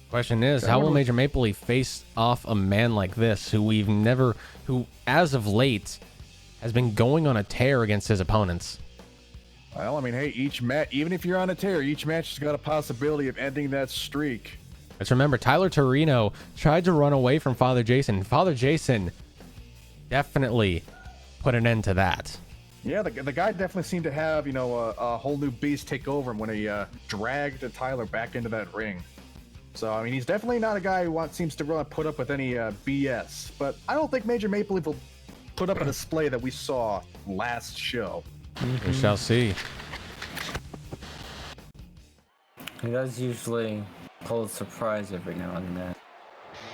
Question is, how will Major Maple Leaf face off a man like this who as of late has been going on a tear against his opponents? Well, I mean, hey, each match, even if you're on a tear, each match has got a possibility of ending that streak. Let's remember, Tyler Torino tried to run away from Father Jason. Father Jason definitely put an end to that. Yeah, the guy definitely seemed to have, a whole new beast take over him when he dragged Tyler back into that ring. So, I mean, he's definitely not a guy who seems to really put up with any BS. But I don't think Major Maple Leaf will put up a display that we saw last show. We shall see. He does usually pull a surprise every now and then.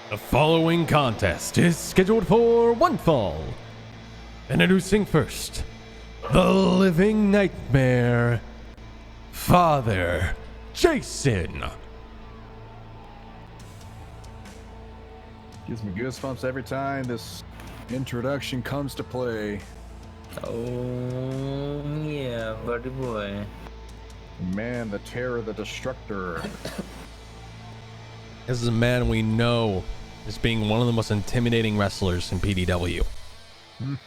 The following contest is scheduled for one fall. Introducing first, the Living Nightmare, Father Jason. Gives me goosebumps every time this introduction comes to play. Oh, yeah, buddy boy. Man, the Terror, the Destructor. This is a man we know as being one of the most intimidating wrestlers in PDW.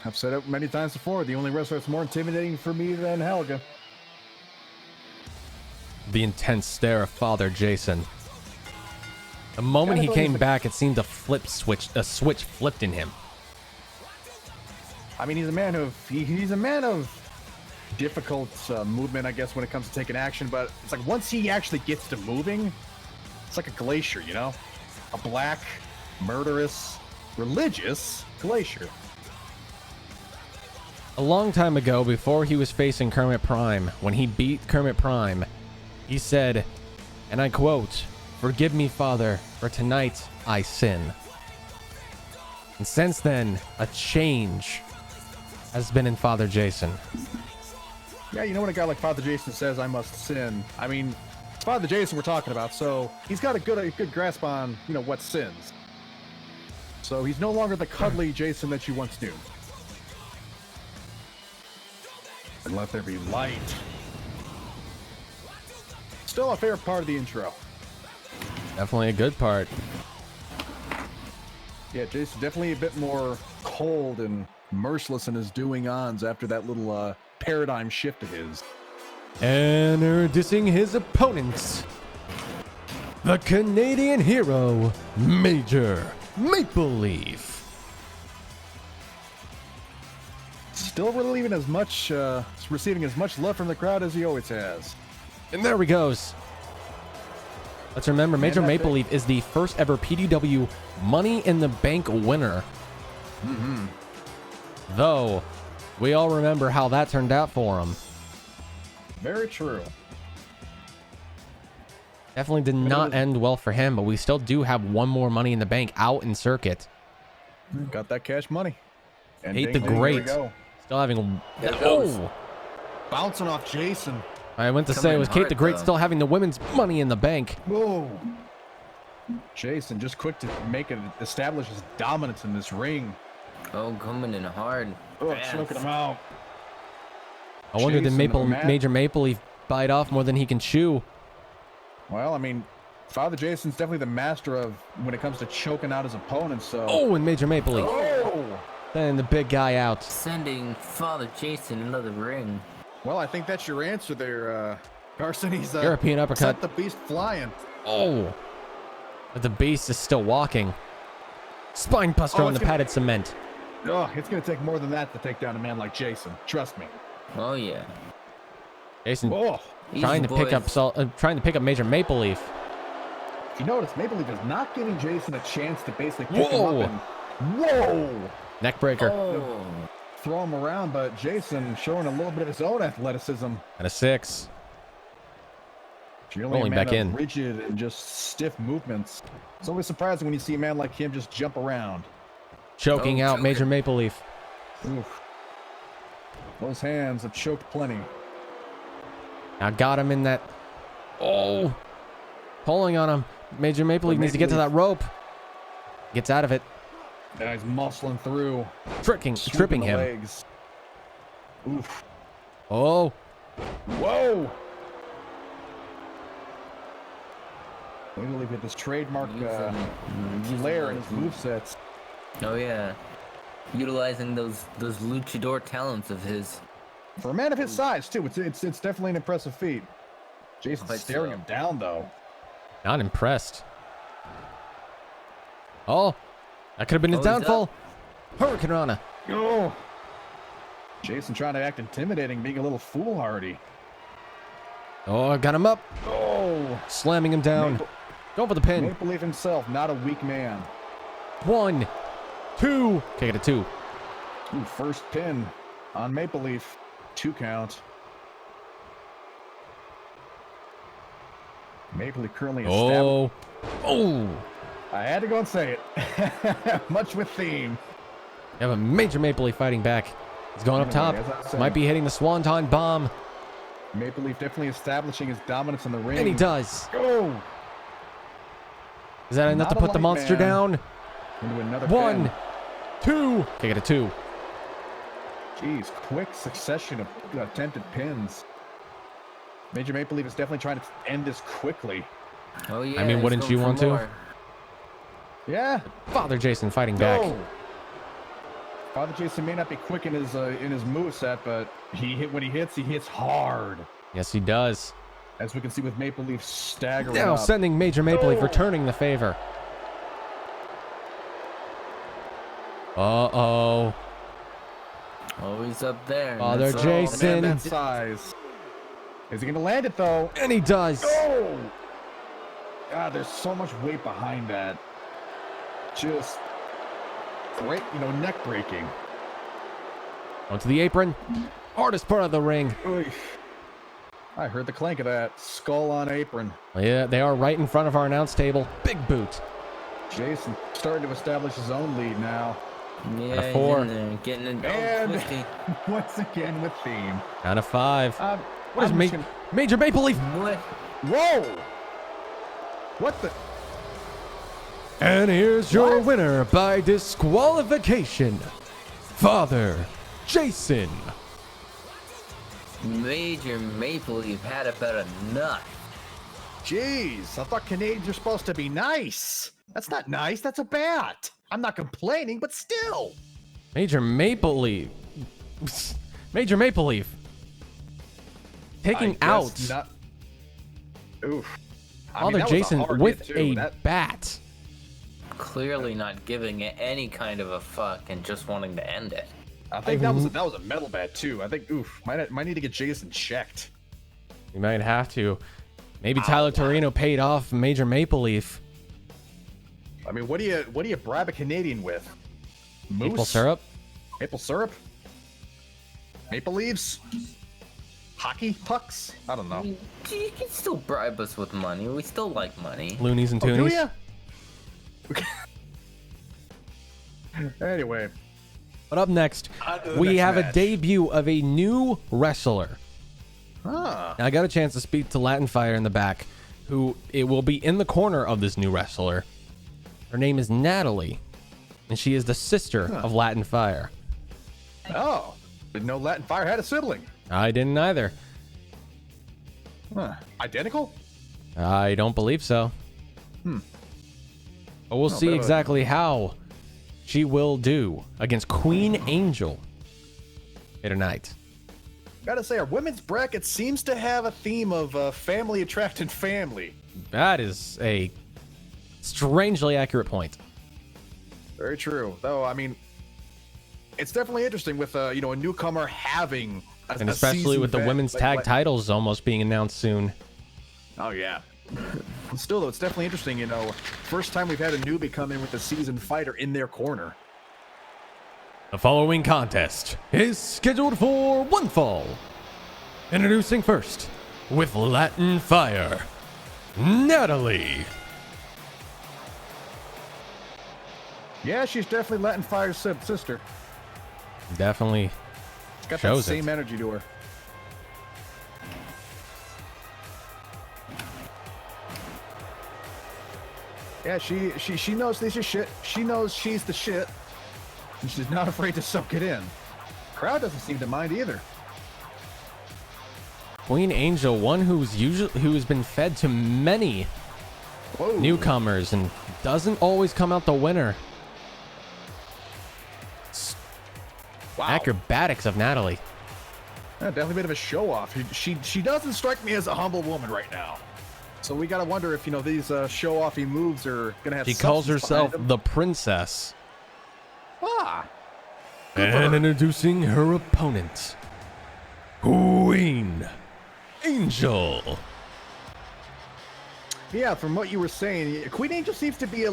I've said it many times before. The only wrestler that's more intimidating for me than Helga. The intense stare of Father Jason. The moment he came back, it seemed a switch flipped in him. I mean, he's a man of difficult movement, I guess, when it comes to taking action. But it's like once he actually gets to moving, it's like a glacier, you know, a black, murderous, religious glacier. A long time ago, before he was facing Kermit Prime, when he beat Kermit Prime, he said, and I quote, "Forgive me, Father, for tonight I sin." And since then, a change has been in Father Jason. Yeah, you know when a guy like Father Jason says, "I must sin," I mean, it's Father Jason we're talking about, so he's got a good grasp on, you know, what sins. So he's no longer the cuddly Jason that you once knew. And let there be light. Still a favorite part of the intro. Definitely a good part. Yeah, Jason's definitely a bit more cold and merciless in his doing-ons after that little paradigm shift of his. And introducing his opponents, the Canadian hero, Major Maple Leaf. Still receiving as much love from the crowd as he always has. And there he goes. Let's remember, Major Maple Leaf is the first ever PDW Money in the Bank winner. Though, we all remember how that turned out for him. Very true. Definitely did not end well for him, but we still do have one more Money in the Bank out in circuit. Got that cash money. And Hate ding, the ding, Great. there we go. Still having... There it goes. Oh! Bouncing off Jason. I went to Coming say it was in Kate hard, the Great though. still having the women's Money in the Bank. Whoa. Jason just quick to establish his dominance in this ring. Oh, coming in hard. Oh, Fast. choking him out. I wonder did Jason, Major Maple Leaf bite off more than he can chew. Well, I mean, Father Jason's definitely the master of when it comes to choking out his opponents, so... Oh, and Major Maple Leaf. Oh! Sending the big guy out. Sending Father Jason into the ring. Well, I think that's your answer there, Carson. He's European uppercut. set the beast flying. Oh. But the beast is still walking. Spine buster Oh, on the it's gonna- padded cement. Oh, it's going to take more than that to take down a man like Jason. Trust me. Oh, yeah. Jason Oh! trying Easy, to pick boys. up Major Maple Leaf. If you notice, Maple Leaf is not giving Jason a chance to basically pick Whoa. him up and... Whoa! Neck breaker. Oh. Throw him around, but Jason showing a little bit of his own athleticism. And a 6. Generally Rolling a man back of in. rigid and just stiff movements. It's always surprising when you see a man like him just jump around. Choking Oh, out choking. Major Maple Leaf. Oof. Those hands have choked plenty. Now got him in that. Oh. Pulling on him. Major Maple Leaf needs to get to that rope. Gets out of it. Now he's muscling through. Tripping swooping the him. legs. Oof. Oh. Whoa! Maple Leaf with this trademark Using flair in his movesets. Oh, yeah. Utilizing those luchador talents of his. For a man of his size, too, it's definitely an impressive feat. Jason's Quite staring so. him down, though. Not impressed. Oh. That could have been his Oh, he's downfall. Hurricane Rana. Oh! Jason trying to act intimidating, being a little foolhardy. Oh, got him up. Oh! Slamming him down. Maple, Going for the pin. Maple Leaf himself, not a weak man. 1, 2. Take it to 2. Ooh, first pin on Maple Leaf. 2 count. Maple Leaf currently established. Oh. Oh. I had to go and say it. Much with theme. You have a Major Maple Leaf fighting back. He's going up top. Anyway, as I was saying, Might be hitting the Swanton Bomb. Maple Leaf definitely establishing his dominance in the ring. And he does. Go! Is that enough Not to a put the light monster man. down? Into another 1, pin. 2. Okay, get a 2. Jeez, quick succession of attempted pins. Major Maple Leaf is definitely trying to end this quickly. Oh yeah. I mean, he's wouldn't going you for want to? more. Yeah. Father Jason fighting back. No. Father Jason may not be quick in his moveset, but when he hits hard. Yes, he does. As we can see with Maple Leaf staggering Now up. sending Major Maple Leaf No. returning the favor. Uh-oh. Oh, he's up there. Father That's all. Jason. Man, that size. Is he going to land it, though? And he does. Oh! God, there's so much weight behind that. Just great, neck breaking. Onto the apron. Hardest part of the ring. Oy. I heard the clank of that. Skull on apron. Yeah, they are right in front of our announce table. Big boot. Jason starting to establish his own lead now. Yeah, he's 4. in there, getting in. And Twisty. once again with theme. Down to 5. What is I'm just gonna- Major Maple Leaf? What? Whoa! What the? And here's your What? winner by disqualification, Father Jason. Major Maple Leaf had about enough. Jeez, I thought Canadians are supposed to be nice. That's not nice. That's a bat. I'm not complaining, but still. Major Maple Leaf. Major Maple Leaf. Taking I out guess not. Oof. I mean, Father that was a Jason hard with hit, too. a That- bat. Clearly not giving it any kind of a fuck and just wanting to end it. I think that was a metal bat too. I think might need to get Jason checked. You might have to. Maybe Tyler Torino paid off Major Maple Leaf. I mean, what do you bribe a Canadian with? Moose? Maple syrup. Maple syrup? Maple leaves? Hockey pucks? I don't know. You can still bribe us with money. We still like money. Loonies and Oh, do toonies. ya? Anyway, But up next, On to the we next have a match. debut of a new wrestler. huh? Now, I got a chance to speak to Latin Fire in the back, who it will be in the corner of this new wrestler. Her name is Natalie, and she is the sister of Latin Fire. Oh, didn't know Latin Fire had a sibling. I didn't either. Huh? Identical? I don't believe so. But we'll see bit of a- exactly how she will do against Queen Angel here tonight. Gotta say, our women's bracket seems to have a theme of family attracted family. That is a strangely accurate point. Very true. Though, I mean, it's definitely interesting with a newcomer having And especially with the women's tag titles almost being announced soon. Oh yeah. Still though, it's definitely interesting. First time we've had a newbie come in with a seasoned fighter in their corner. The following contest is scheduled for one fall. Introducing first, with Latin Fire, Natalie. Yeah, she's definitely Latin Fire's sister. Definitely She's got shows that it. same energy to her. Yeah, she knows this is shit. She knows she's the shit. And she's not afraid to soak it in. Crowd doesn't seem to mind either. Queen Angel, one who's been fed to many Whoa. newcomers and doesn't always come out the winner. Wow. Acrobatics of Natalie. Yeah, definitely a bit of a show off. She doesn't strike me as a humble woman right now. So we gotta wonder if these show offy moves are gonna have. She calls substance herself behind them. the princess. Ah. And introducing her opponent, Queen Angel. Yeah, from what you were saying, Queen Angel seems to be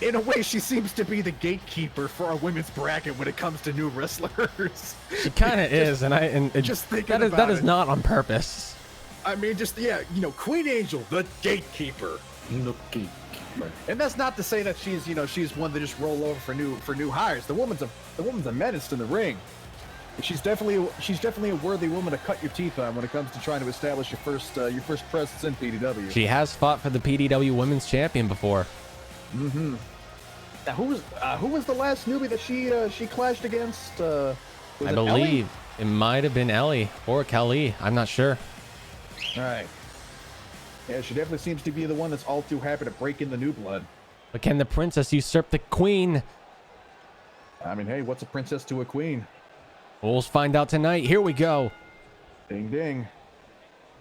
in a way, she seems to be the gatekeeper for our women's bracket when it comes to new wrestlers. She kind of is, and just thinking that about is it. not on purpose. I mean, Queen Angel, the gatekeeper. And that's not to say that she's one to just roll over for new hires. The woman's a menace in the ring. She's definitely a worthy woman to cut your teeth on when it comes to trying to establish your first presence in PDW. She has fought for the PDW Women's Champion before. Now, who was the last newbie that she clashed against? Was I it believe it might have been Ellie or Kali. I'm not sure. Ellie? All right. Yeah, she definitely seems to be the one that's all too happy to break in the new blood. But can the princess usurp the queen? I mean, hey, what's a princess to a queen? We'll find out tonight. Here we go. Ding, ding.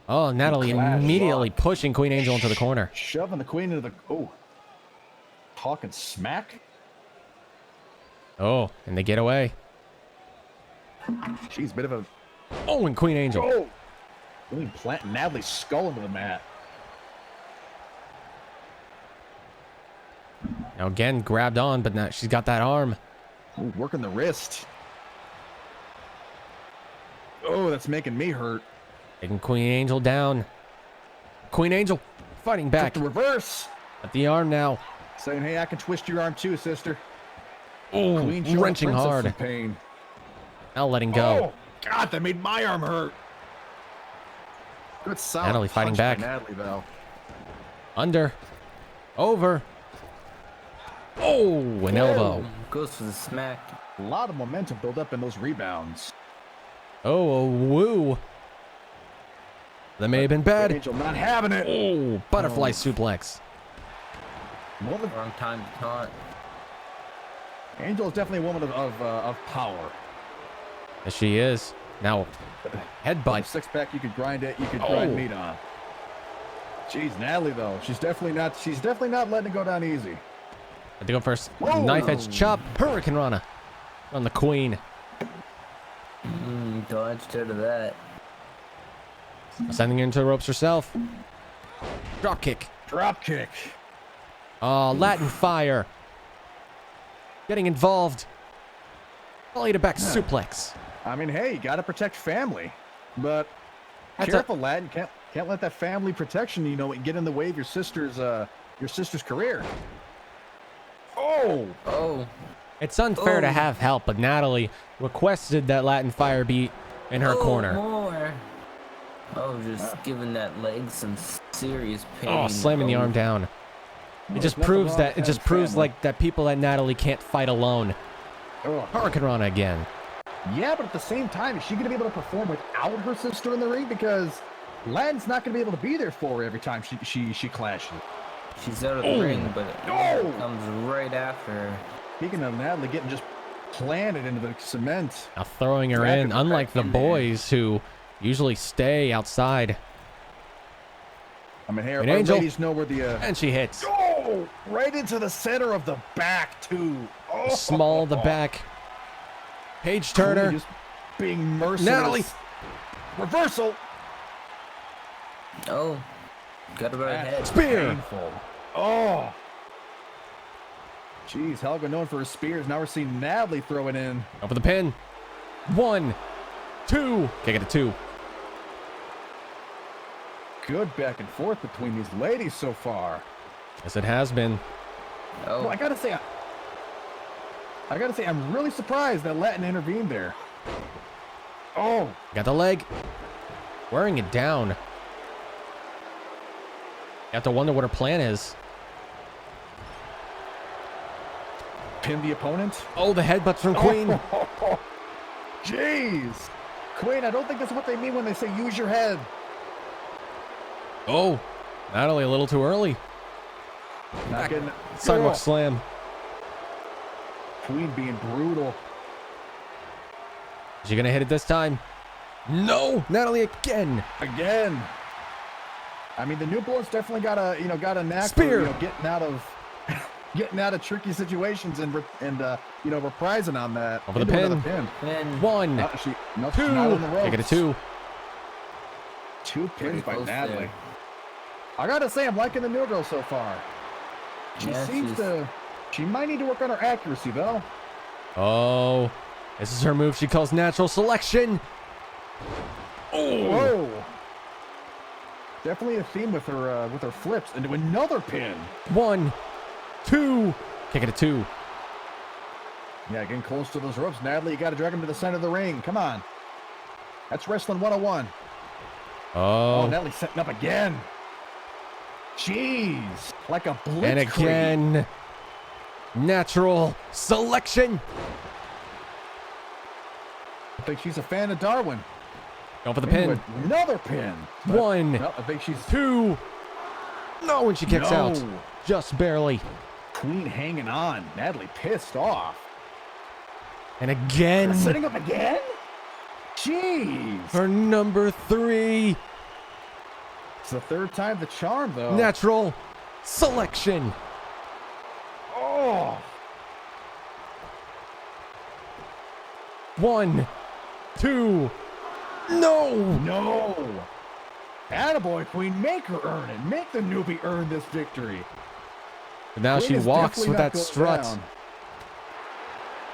Oh, Natalie Clash immediately lock. pushing Queen Angel into the corner. Shoving the queen into the... Oh. Talking smack? Oh, and they get away. Jeez, bit of a... Oh, and Queen Angel. Oh! Really planting Natalie's skull into the mat. Now again, grabbed on, but now she's got that arm. Ooh, working the wrist. Oh, that's making me hurt. Taking Queen Angel down. Queen Angel fighting back. Took the reverse. At the arm now. Saying, hey, I can twist your arm too, sister. Oh, showing wrenching princess hard. some pain. Now letting go. Oh, God, that made my arm hurt. Good solid Natalie fighting punch by back. Natalie, though. Under. Over. Oh, an elbow. Goes for the smack. A lot of momentum built up in those rebounds. Oh, a woo. That may have been bad. Angel not having it. Oh, butterfly suplex. Woman, Wrong time to taunt. Angel is definitely a woman of power. Yes, she is. Now, headbutt. Six pack, you could grind it. You could Oh. grind meat on. Jeez, Natalie though, she's definitely not letting it go down easy. Had to go first. Whoa. Knife edge chop. Hurricane Rana on the queen. Dodged out of that. Sending her into the ropes herself. Drop kick. Drop kick. Latin fire. Getting involved. Volley to back suplex. I mean, hey, you gotta protect family, but That's careful, lad. Can't let that family protection, get in the way of your sister's career. Oh, Oh, It's unfair to have help, but Natalie requested that Latin fire beat in her corner. More. Oh, just giving that leg some serious pain. Oh, slamming the arm down. It just proves that like that people at Natalie can't fight alone. oh. Hurricane Rana again. Yeah, but at the same time, is she gonna be able to perform without her sister in the ring? Because Lad's not gonna be able to be there for her every time she clashes. She's out of the ring, but it Oh. comes right after her. Speaking of Natalie getting just planted into the cement. Now throwing her Dragging in, her unlike back the in there. boys who usually stay outside. I mean, hey, An our angel. ladies know where the And she hits. oh, right into the center of the back too. Oh, Small the back. Page Turner. Just being merciless. Natalie. Reversal. Oh, got her by the head. Spear. Painful. Oh. Jeez, Helga known for her spears. Now we're seeing Natalie throw it in. Up with the pin. 1, 2. Kick it to 2. Good back and forth between these ladies so far. Yes, it has been. Well, Oh, I gotta say, I'm really surprised that Latin intervened there. Oh, Got the leg. Wearing it down. You have to wonder what her plan is. pin the opponent. Oh, the headbutts from Queen. Jeez. Queen, I don't think that's what they mean when they say use your head. Oh, Natalie a little too early. Not getting Sidewalk Oh, slam. Queen being brutal. Is she gonna hit it this time? No, Natalie again. Again. I mean, the newborn's definitely got a knack Spear. for getting out of tricky situations and reprising on that. Over the Into another pin. man. 1, She's 2. not on the ropes. Kick it to 2. Two pins by close Natalie. there. I gotta say, I'm liking the new girl so far. Yeah, She might need to work on her accuracy though. Oh, this is her move she calls natural selection. Oh, Whoa. Definitely a theme with her flips into another pin. 1, 2. Kick it to 2. Yeah, getting close to those ropes. Natalie, you gotta drag him to the center of the ring. Come on. That's wrestling 101. Oh, Oh, Natalie setting up again. Jeez. Like a blitzkrieg. and again. Natural selection. I think she's a fan of Darwin. Going for the pin. Into another pin. But, 1, no, I think she's 2. No, and she kicks No. out. Just barely. Queen hanging on. Natalie pissed off. And again, Setting up again? Jeez. for number 3. It's the third time the charm, though. Natural selection. Oh. 1, 2. No. No. Attaboy, Queen. Make her earn it. Make the newbie earn this victory. But now Queen she is walks definitely with not that going strut. down.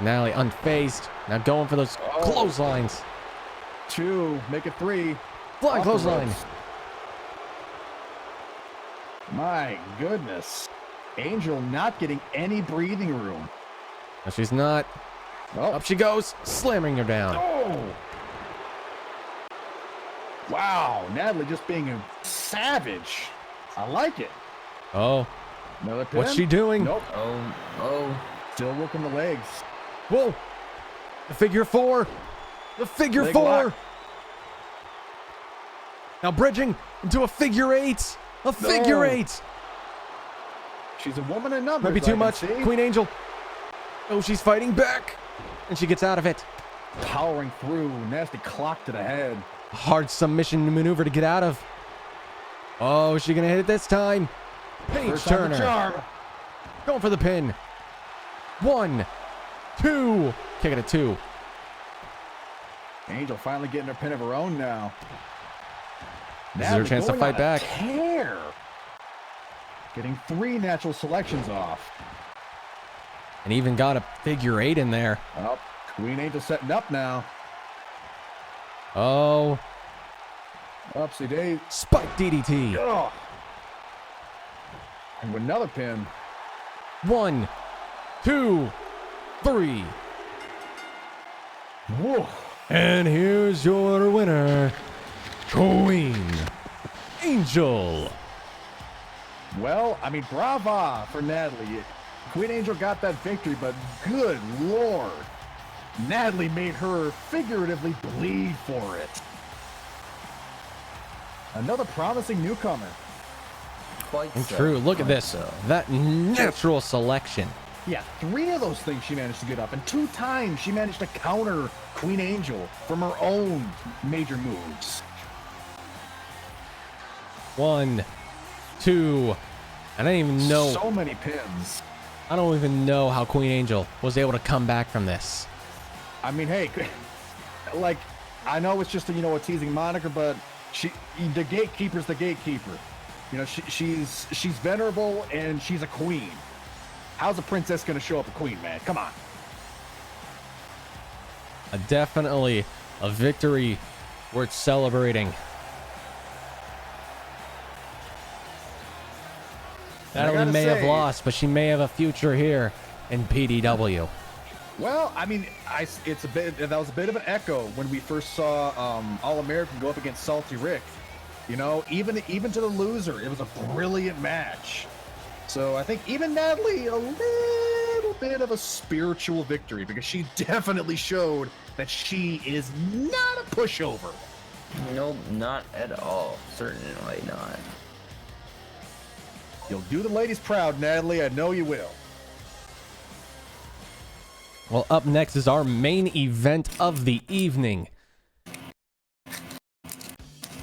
Natalie unfazed. Now going for those Oh. clotheslines. 2. Make it 3. Flying Off the clothesline. ropes. My goodness. Angel not getting any breathing room. No, she's not. Oh. Up she goes, slamming her down. Oh. Wow. Natalie just being a savage. I like it. Oh, Another pin. what's she doing? Nope. Oh. Still working the legs. Whoa. The figure 4. The figure Leg 4. lock. Now bridging into a figure 8. A figure 8. She's a woman in numbers. Might be I too can much. see. Queen Angel. Oh, she's fighting back. And she gets out of it. Powering through. Nasty clock to the head. Hard submission maneuver to get out of. Oh, is she going to hit it this time? Paige First time the Turner. charm. Going for the pin. 1, 2. Kick it at 2. Angel finally getting her pin of her own now. This is her chance to going fight on a back. tear. Getting 3 natural selections off. And even got a figure 8 in there. Oh, Queen Angel setting up now. Oh, Upsy daisy. spike DDT. Oh. And with another pin. 1, 2, 3. Whoa. And here's your winner, Queen Angel. Well, I mean, brava for Natalie. Queen Angel got that victory, but good Lord. Natalie made her figuratively bleed for it. Another promising newcomer. Quite And so, true, look at quite this. so. That natural selection. Yeah, 3 of those things she managed to get up, and 2 times she managed to counter Queen Angel from her own major moves. 1, 2. I don't even know. So many pins. I don't even know how Queen Angel was able to come back from this. I mean, hey, like, I know it's just a teasing moniker, but the gatekeeper's the gatekeeper. She's venerable and she's a queen. How's a princess gonna show up a queen, man? Come on. Definitely a victory worth celebrating. Natalie gotta may have say- lost, but she may have a future here in PDW. Well, I mean, that was a bit of an echo when we first saw All American go up against Salty Rick. Even to the loser, it was a brilliant match. So I think even Natalie, a little bit of a spiritual victory because she definitely showed that she is not a pushover. Nope, not at all. Certainly not. You'll do the ladies proud, Natalie. I know you will. Well, up next is our main event of the evening.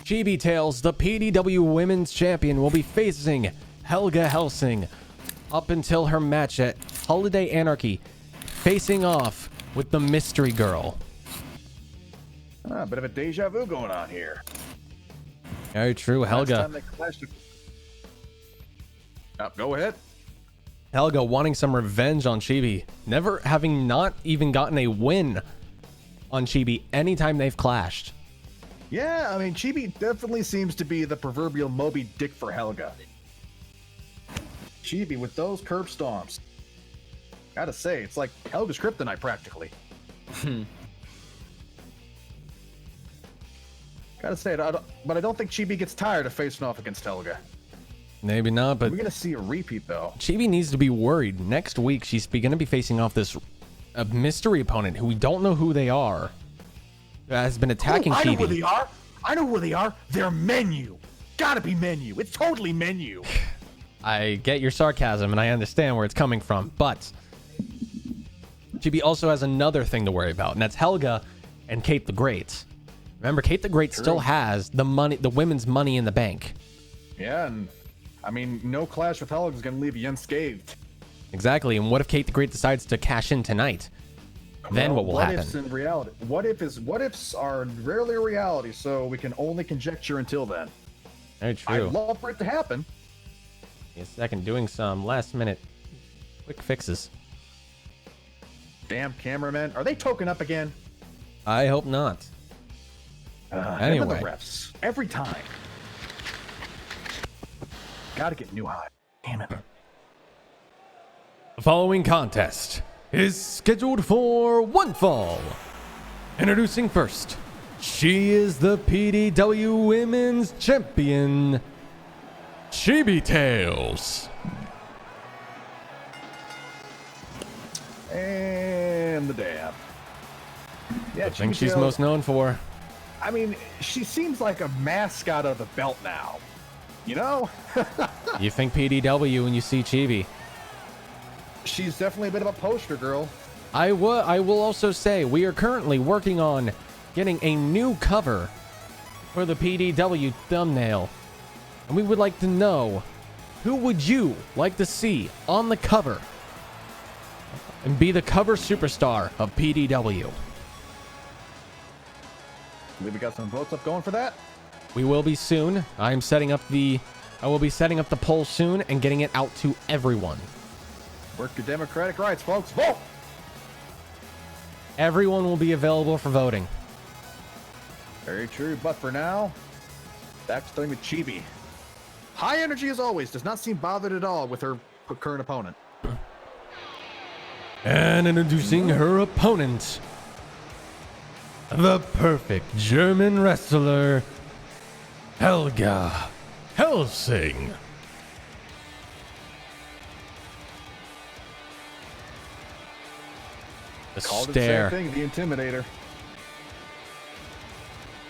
Chibi Tales, the PDW Women's Champion, will be facing Helga Helsing up until her match at Holiday Anarchy, facing off with the Mystery Girl. A bit of a deja vu going on here. Very true, Last Helga. time they clashed- Go ahead. Helga wanting some revenge on Chibi, never having not even gotten a win on Chibi anytime they've clashed. Yeah, I mean, Chibi definitely seems to be the proverbial Moby Dick for Helga. Chibi with those curb stomps. Gotta say, it's like Helga's kryptonite practically. Gotta say it, but I don't think Chibi gets tired of facing off against Helga. Maybe not, but We're gonna see a repeat though. Chibi needs to be worried. Next week, she's going to be facing off this a mystery opponent who we don't know who they are. That has been attacking I know who Chibi. they are. I know who they are. They're Menu. Gotta be Menu. It's totally Menu. I get your sarcasm and I understand where it's coming from, but Chibi also has another thing to worry about, and that's Helga and Kate the Great. Remember, Kate the Great still has the money, the women's money in the bank. Yeah, and I mean, no clash with Helga is gonna leave you unscathed. Exactly. And what if Kate the Great decides to cash in tonight? Then Well, what will what happen? ifs in reality? What ifs are rarely a reality, so we can only conjecture until then. Very I'd true. love for it to happen. A second, doing some last minute quick fixes. Damn cameramen, are they token up again? I hope not. Anyway, Anyway. the refs every time. Gotta get new high. Damn it. The following contest is scheduled for one fall. Introducing first, she is the PDW Women's Champion, Chibi Tails. And the dab. Yeah, I think Chibi she's Tails, most known for. I mean, she seems like a mascot of the belt now. You know? You think PDW when you see Chibi. She's definitely a bit of a poster girl. I will also say we are currently working on getting a new cover for the PDW thumbnail. And we would like to know, who would you like to see on the cover and be the cover superstar of PDW? I believe we got some votes up going for that. We will be soon. I will be setting up the poll soon and getting it out to everyone. Work your democratic rights, folks. Vote! Everyone will be available for voting. Very true, but for now, back to starting with Chibi. High energy as always, does not seem bothered at all with her current opponent. And introducing her opponent, the perfect German wrestler, Helga Helsing. The Called stare. it the same thing, the Intimidator.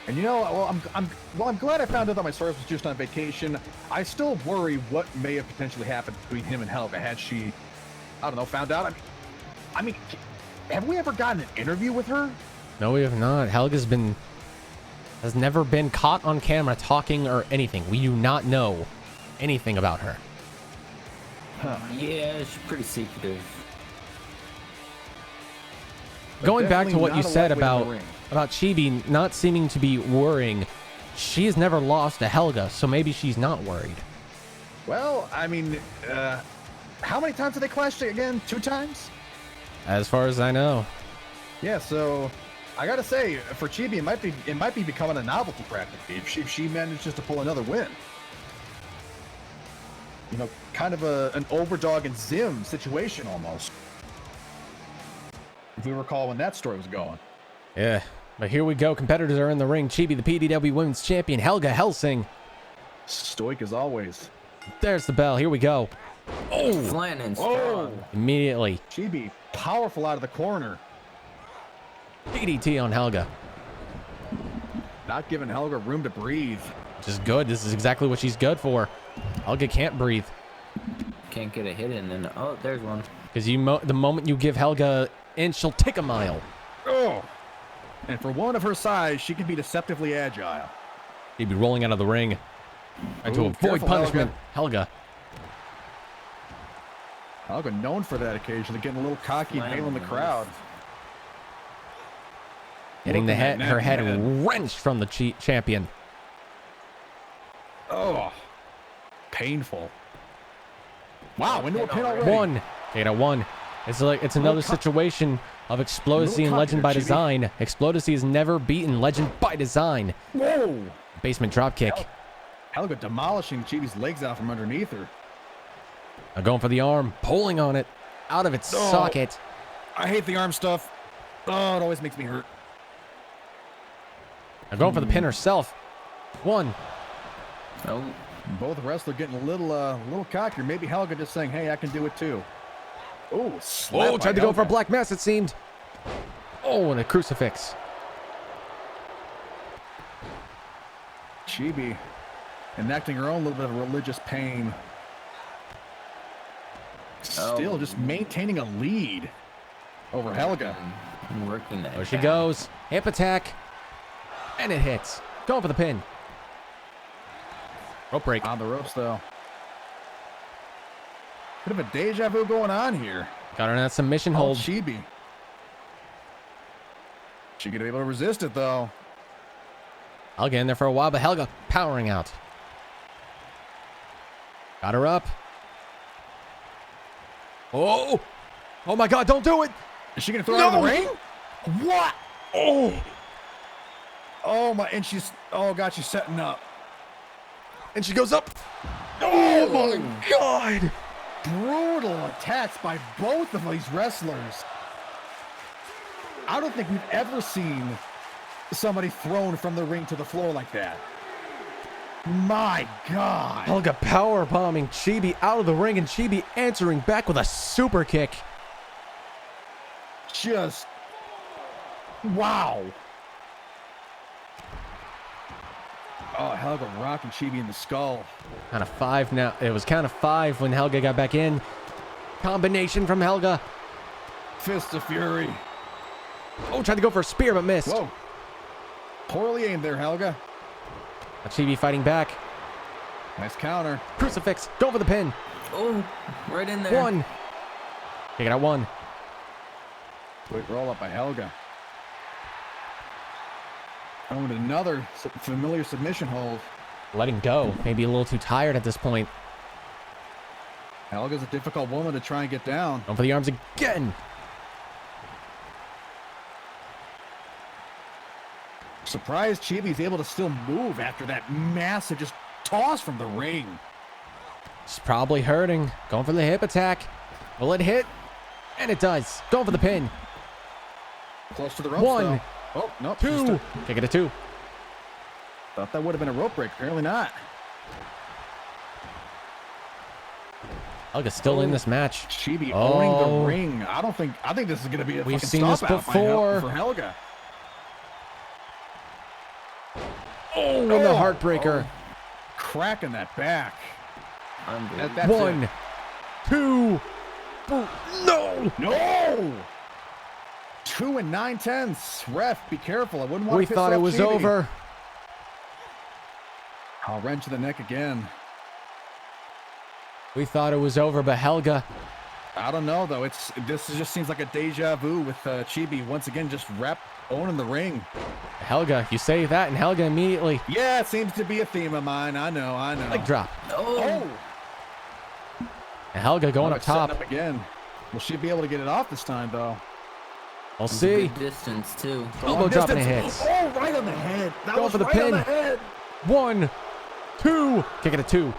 And you know, I'm glad I found out that my source was just on vacation. I still worry what may have potentially happened between him and Helga had she, I don't know, found out. I mean, have we ever gotten an interview with her? No, we have not. Has never been caught on camera talking or anything. We do not know anything about her. Yeah, she's pretty secretive. Going back to definitely what you not a said lightweight in the about ring. Chibi not seeming to be worrying, she has never lost to Helga, so maybe she's not worried. Well, I mean, how many times have they clashed again? 2 times? As far as I know. Yeah, so I gotta say, for Chibi, it might be becoming a novelty practically if she manages to pull another win. You know, kind of an overdog and Zim situation almost. If we recall when that story was going. Yeah, but here we go. Competitors are in the ring. Chibi, the PDW Women's Champion, Helga Helsing. Stoic as always. There's the bell. Here we go. Flanning strong. Immediately. Chibi, powerful out of the corner. DDT on Helga. Not giving Helga room to breathe. Which is good. This is exactly what she's good for. Helga can't breathe. Can't get a hit in, and oh, there's one. Because the moment you give Helga an inch, she'll take a mile. Oh! And for one of her size, she can be deceptively agile. He'd be rolling out of the ring. Trying to Ooh, avoid careful, punishment. Helga. Helga known for that occasionally, getting a little cocky and hailing the crowd. Getting the Looking at her head Ned. wrenched from the champion. Oh, painful. Wow, into a pin already. One. Kata one. It's another situation of Explodesy and Legend by Design. Explodesy has never beaten Legend by Design. Whoa! Basement dropkick. Helga demolishing Chibi's legs out from underneath her. Now going for the arm, pulling on it out of its Oh. socket. I hate the arm stuff. Oh, it always makes me hurt. Now going for the pin herself. One. Oh, Both wrestlers getting a little cocky. Maybe Helga just saying, "Hey, I can do it too." Oh, slap by tried to go for a Helga. black mass, it seemed. Oh, and a crucifix. Chibi enacting her own little bit of religious pain. Still just maintaining a lead over Helga. Working that. There she back. goes. Hip attack. And it hits. Going for the pin. Rope break. On the ropes, though. Bit of a deja vu going on here. Got her in that submission Oh, hold. Chibi. She gonna be able to resist it, though. Helga in there for a while, but Helga powering out. Got her up. Oh! Oh my God, don't do it! Is she gonna throw it out of the No! ring? What? Oh! Oh my! And she's God, she's setting up. And she goes up. Oh my God! Brutal attacks by both of these wrestlers. I don't think we've ever seen somebody thrown from the ring to the floor like that. My God. Helga power bombing Chibi out of the ring, and Chibi answering back with a super kick. Just wow. Oh, Helga rocking Chibi in the skull. Count of 5 now. It was count of 5 when Helga got back in. Combination from Helga. Fist of Fury. Oh, tried to go for a spear, but missed. Whoa. Poorly aimed there, Helga. Chibi fighting back. Nice counter. Crucifix. Go for the pin. Oh, right in there. 1. Take it out 1. Quick roll up by Helga. Oh, and another familiar submission hold. Letting go. Maybe a little too tired at this point. Helga's a difficult woman to try and get down. Going for the arms again. Surprised Chibi's able to still move after that massive just toss from the ring. It's probably hurting. Going for the hip attack. Will it hit? And it does. Going for the pin. Close to the ropes, 1, though. Oh, nope. 2. Kick it to 2. Thought that would have been a rope break. Apparently not. Helga's still in this match. Chibi Oh. owning the ring. I think this is going to be a We've fucking seen this stop out before. for Helga. Oh, and the heartbreaker. Cracking that back. Unbelievable. That's 1, it. 2. No! No! 2 9/10. Ref, be careful. I wouldn't want We to piss thought it off was Chibi. over. I'll wrench to the neck again. We thought it was over, but Helga. I don't know though. This just seems like a deja vu with Chibi once again just owning the ring. Helga, you say that, and Helga immediately. Yeah, it seems to be a theme of mine. I know. Leg drop. Oh, And Helga going up it's setting top. up again. Will she be able to get it off this time though? We'll It's a see. good distance too. Elbow drop and it Distance. hits. Oh, right on the head. That Going was for the right pin. on the head. 1, 2. Kick it at 2.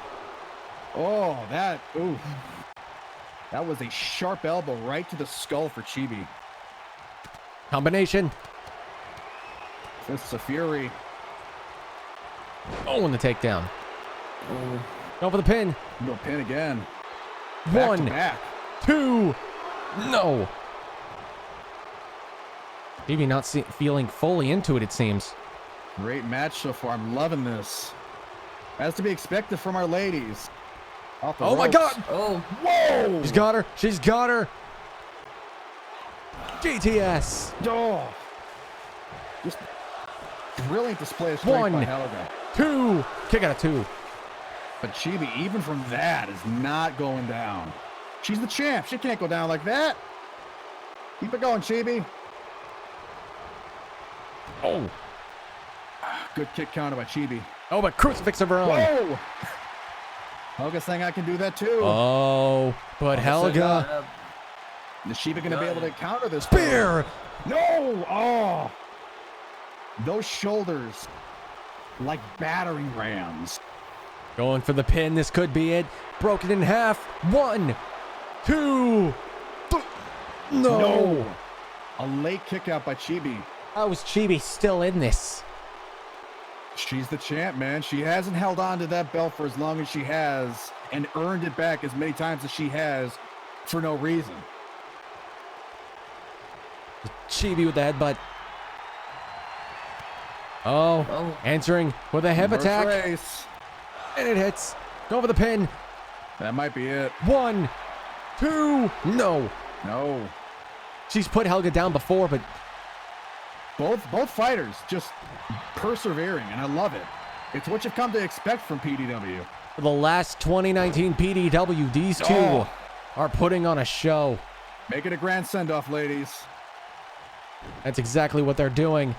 Oh, that was a sharp elbow right to the skull for Chibi. Combination. Fists of Fury. Oh, and the takedown. Oh, Going for the pin. No pin again. Back 1, to back. 2. No. Maybe not feeling fully into it, it seems. Great match so far. I'm loving this. As to be expected from our ladies. Off the Oh my ropes. God. oh, Whoa! She's got her. She's got her. GTS. Oh. Just brilliant display of strength 1, by Helga. 2. Kick out at 2. But Chibi, even from that, is not going down. She's the champ. She can't go down like that. Keep it going, Chibi. Oh. Good kick counter by Chibi. Oh, but crucifix of her own. Whoa! Helga's saying I can do that too. Oh, but Helga. Is Chibi going to be able to counter this? Spear. No! Oh! Those shoulders like battering rams. Going for the pin. This could be it. Broken in half. 1, 2. No. A late kick out by Chibi. How is Chibi still in this? She's the champ, man. She hasn't held on to that belt for as long as she has and earned it back as many times as she has for no reason. Chibi with the headbutt. Oh, answering with a hip attack. Race. And it hits. Go for the pin. That might be it. 1, 2, no. No. She's put Helga down before, but Both fighters just persevering, and I love it. It's what you've come to expect from PDW. for the last 2019 PDW, these two are putting on a show. Make it a grand send-off, ladies. That's exactly what they're doing.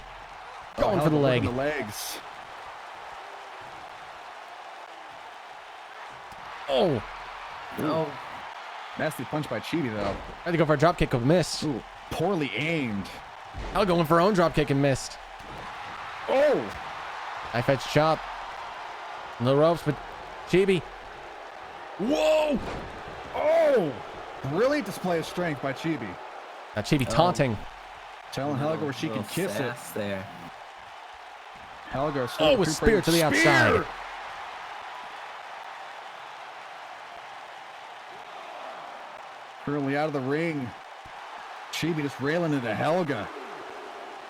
Going for the leg. The legs. Oh, No. Nasty punch by Chibi, though. had to go for a drop kick, but missed. Ooh, poorly aimed. I'll go in for her own drop kick and missed. Oh! High fetch chop. On the ropes, but Chibi. Whoa! Oh! Brilliant display of strength by Chibi. Now Chibi taunting. Telling Helga where she can Little kiss it. sass there. Helga. Oh, a spear to the outside. Currently out of the ring. Chibi just railing into Helga.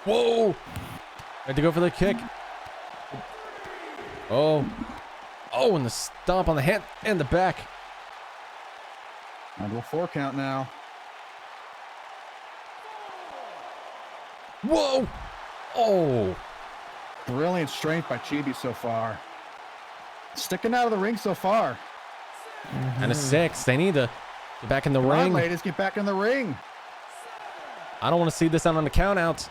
Whoa! Had to go for the kick. Oh. Oh, and the stomp on the hand and the back. Onto a 4 count now. Whoa! Oh. Brilliant strength by Chibi so far. Sticking out of the ring so far. And a 6. They need to get back in the Come on, ring. ladies, get back in the ring. I don't want to see this out on the count out.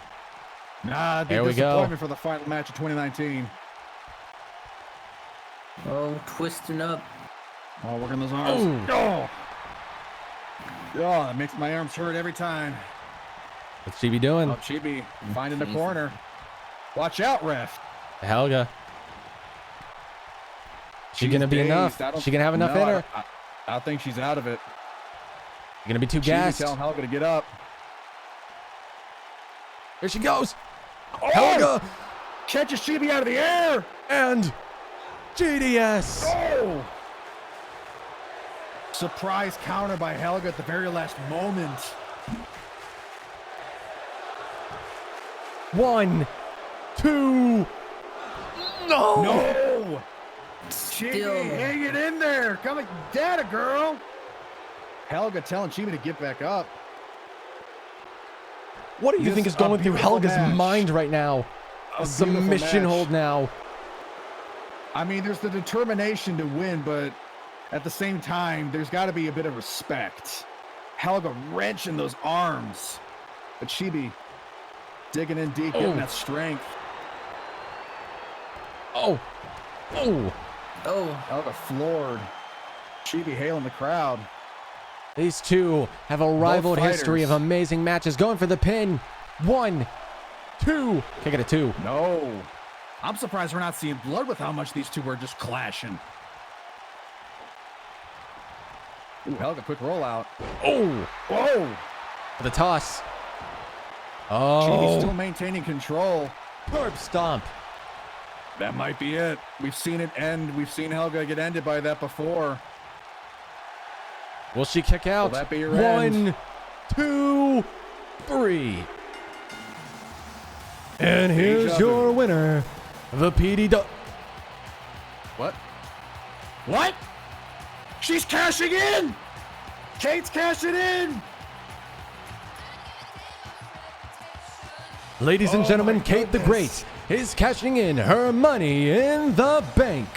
Nah, There big we go. disappointment for the final match of 2019. Oh, twisting up. Oh, working those arms. Oh. Oh, that makes my arms hurt every time. What's Chibi doing? Oh, Chibi finding the corner. Watch out, ref. Helga. She She's gonna be dazed. enough? I don't- She gonna have enough no, in her? I think she's out of it. You're gonna be too Chibi gassed. telling Helga to get up. Here she goes. Oh! Helga Catches Chibi out of the air. and GDS. Oh! Surprise counter by Helga at the very last moment. 1, 2. No. No! Still. Chibi, hang it in there. Come on, data, girl. Helga telling Chibi to get back up. What do you This think is is a going through beautiful Helga's match. mind right now? A A submission beautiful match. hold now. I mean, there's the determination to win, but at the same time, there's got to be a bit of respect. Helga wrenching those arms. But Chibi digging in deep, Oh. getting that strength. Oh. Oh. Oh, Helga floored. Chibi hailing the crowd. These two have a rivaled history of fighters. amazing matches. Going for the pin. 1, 2. Kick it at 2. No. I'm surprised we're not seeing blood with how much these two were just clashing. Ooh, Helga, quick rollout. Oh. Whoa! For the toss. Chibi's still Oh. maintaining control. Curb stomp. That might be it. We've seen it end. We've seen Helga get ended by that before. Will she kick out? Will that be your 1, end? 2, 3. And here's Deja vu. your winner, the PDW. What? What? She's cashing in! Kate's cashing in! Ladies and Oh gentlemen, my Kate the goodness. Great is cashing in her money in the bank.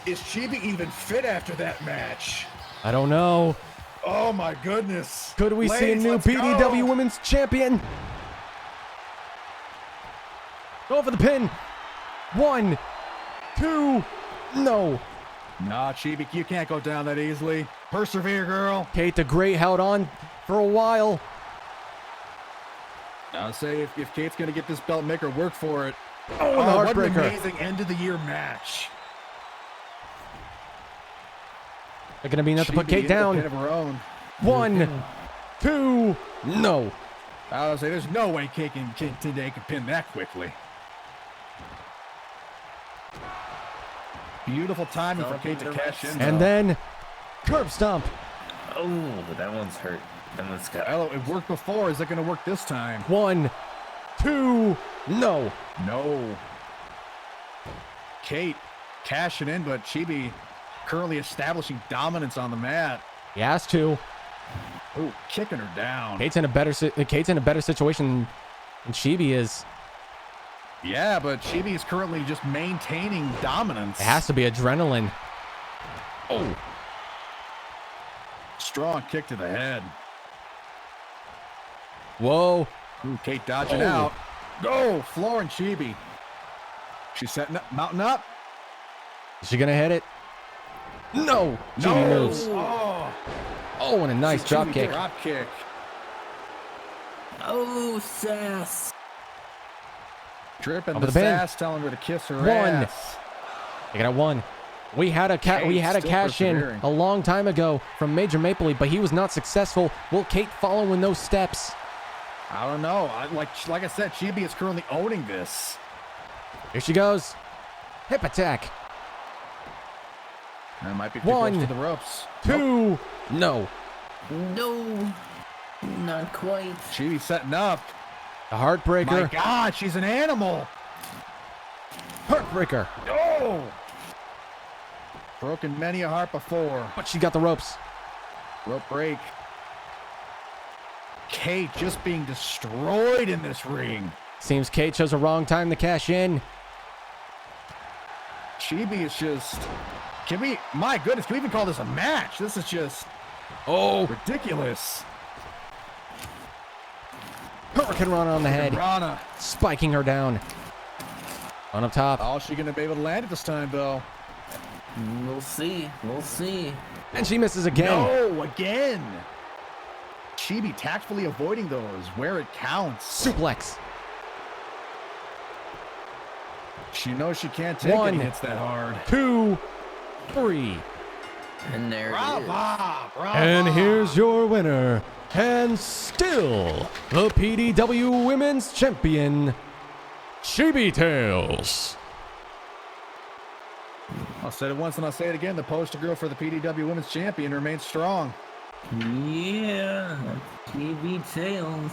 Is Chibi even fit after that match? I don't know. Oh my goodness. Could we see a Ladies, new let's PDW go. Women's Champion? Go for the pin. 1, 2. No. Nah, Chibi, you can't go down that easily. Persevere, girl. Kate the Great held on for a while. I'll say if Kate's going to get this belt, make her work for it. Oh, and the what an heartbreaker. amazing end of the year match. They're going to be enough to put Chibi Kate in the down. pin of her own. 1, 2. No. I'll say there's no way Kate today can pin that quickly. Beautiful timing for Kate to cash in. And though. then curb stomp. Oh, that one's hurt. That one's got. Well, it worked before. Is it going to work this time? 1, 2, no. No. Kate cashing in, but Chibi currently establishing dominance on the mat. He has to. Ooh, kicking her down. Kate's in a better situation than Chibi is. Yeah, but Chibi is currently just maintaining dominance. It has to be adrenaline. Oh. Strong kick to the head. Whoa. Ooh, Kate dodging Oh. out. Go, flooring Chibi. She's setting up, mounting up. Is she gonna hit it? No. Chibi moves. Oh, Oh, and a nice drop Chibi kick. Drop kick. Oh, sass. Dripping Up the with the pin. sass, telling her to kiss her 1. ass. They got a 1. We had a Kate still cash in persevering. a long time ago from Major Maple Leaf, but he was not successful. Will Kate follow in those steps? I don't know. Like I said, Chibi is currently owning this. Here she goes. Hip attack. That might be too 1, close to the ropes. 2, no. No, not quite. Chibi setting up. The My heartbreaker. God, she's an animal. Heartbreaker. Oh! Broken many a heart before. But she got the ropes. Rope break. Kate just being destroyed in this ring. Seems Kate chose a wrong time to cash in. Chibi is just... my goodness, can we even call this a match? This is just Oh, ridiculous. Hurricane Rana on the head. Rana. Spiking her down. On up top. Oh, is she going to be able to land it this time, though? We'll see. We'll see. And she misses again. No, again. Chibi tactfully avoiding those where it counts. Suplex. She knows she can't take 1, any hits that hard. 2, 3. And there it is. Brava, brava. And here's your winner, and still the PDW Women's Champion, Chibi Tails. I'll say it once and I'll say it again. The poster girl for the PDW Women's Champion remains strong. Yeah. TV tails.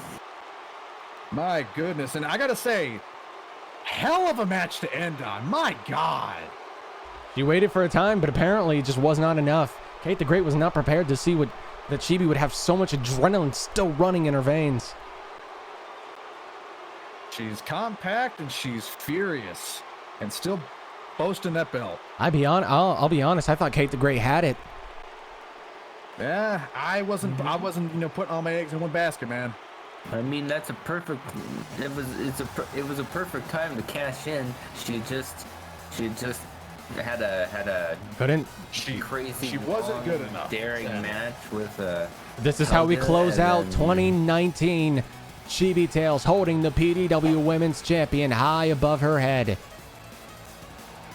My goodness. And I got to say, hell of a match to end on. My God. She waited for a time, but apparently it just was not enough. Kate the Great was not prepared to see that Chibi would have so much adrenaline still running in her veins. She's compact and she's furious and still boasting that belt. I'll be honest. I thought Kate the Great had it. Yeah, I wasn't, putting all my eggs in one basket, man. I mean, that's a perfect. It was a perfect time to cash in. She just had a Couldn't. crazy. she wasn't long, good enough. daring match with This is how we Helga, close and out then- 2019. Chibi Tails holding the PDW Women's Champion high above her head.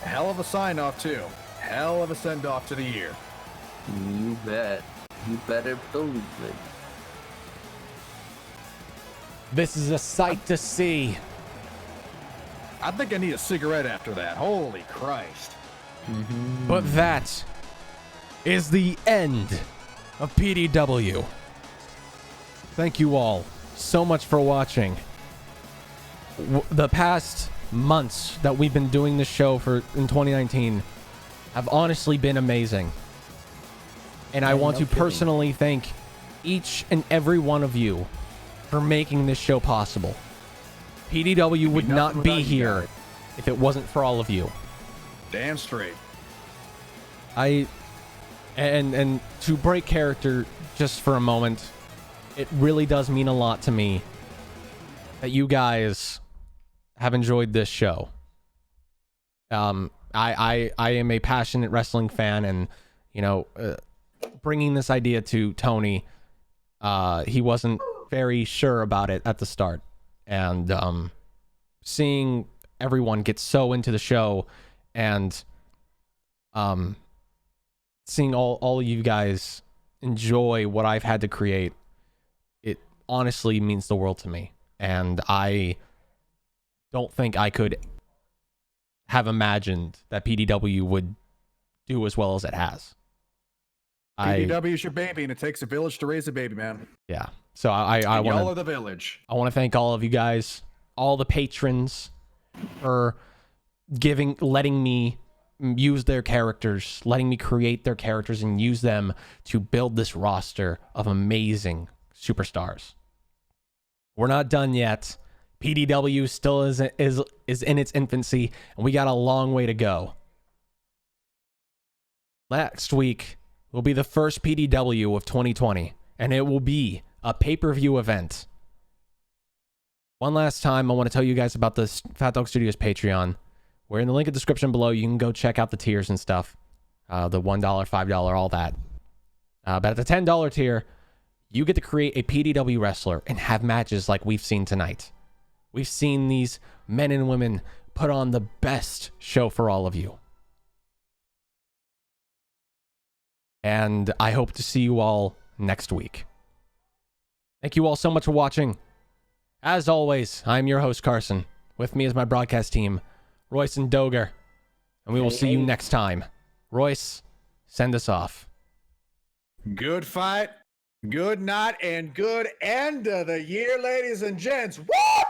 Hell of a sign off too. Hell of a send off to the year. You bet. You better believe it. This is a sight to see. I think I need a cigarette after that. Holy Christ. But that is the end of PDW. Thank you all so much for watching. The past months that we've been doing this show in 2019 have honestly been amazing. And I want to personally thank each and every one of you for making this show possible. PDW would nothing not be without you here guys. if it wasn't for all of you. Damn straight. And to break character just for a moment, it really does mean a lot to me that you guys have enjoyed this show. I am a passionate wrestling fan, and bringing this idea to Tony, he wasn't very sure about it at the start, and seeing everyone get so into the show, and seeing all of you guys enjoy what I've had to create, it honestly means the world to me. And I don't think I could have imagined that PDW would do as well as it has. PDW is your baby, and it takes a village to raise a baby, man. Yeah. So I Y'all want are the village. I want to thank all of you guys, all the patrons, for letting me use their characters, letting me create their characters and use them to build this roster of amazing superstars. We're not done yet. PDW still is in its infancy, and we got a long way to go. Next week will be the first PDW of 2020, and it will be a pay-per-view event. One last time, I want to tell you guys about the Phat Dog Studios Patreon. We're in the link in the description below. You can go check out the tiers and stuff. The $1, $5, all that. But at the $10 tier, you get to create a PDW wrestler and have matches like we've seen tonight. We've seen these men and women put on the best show for all of you. And I hope to see you all next week. Thank you all so much for watching. As always, I'm your host, Carson. With me is my broadcast team, Royce and Doger. And we will see you next time. Royce, send us off. Good fight, good night, and good end of the year, ladies and gents. Woo!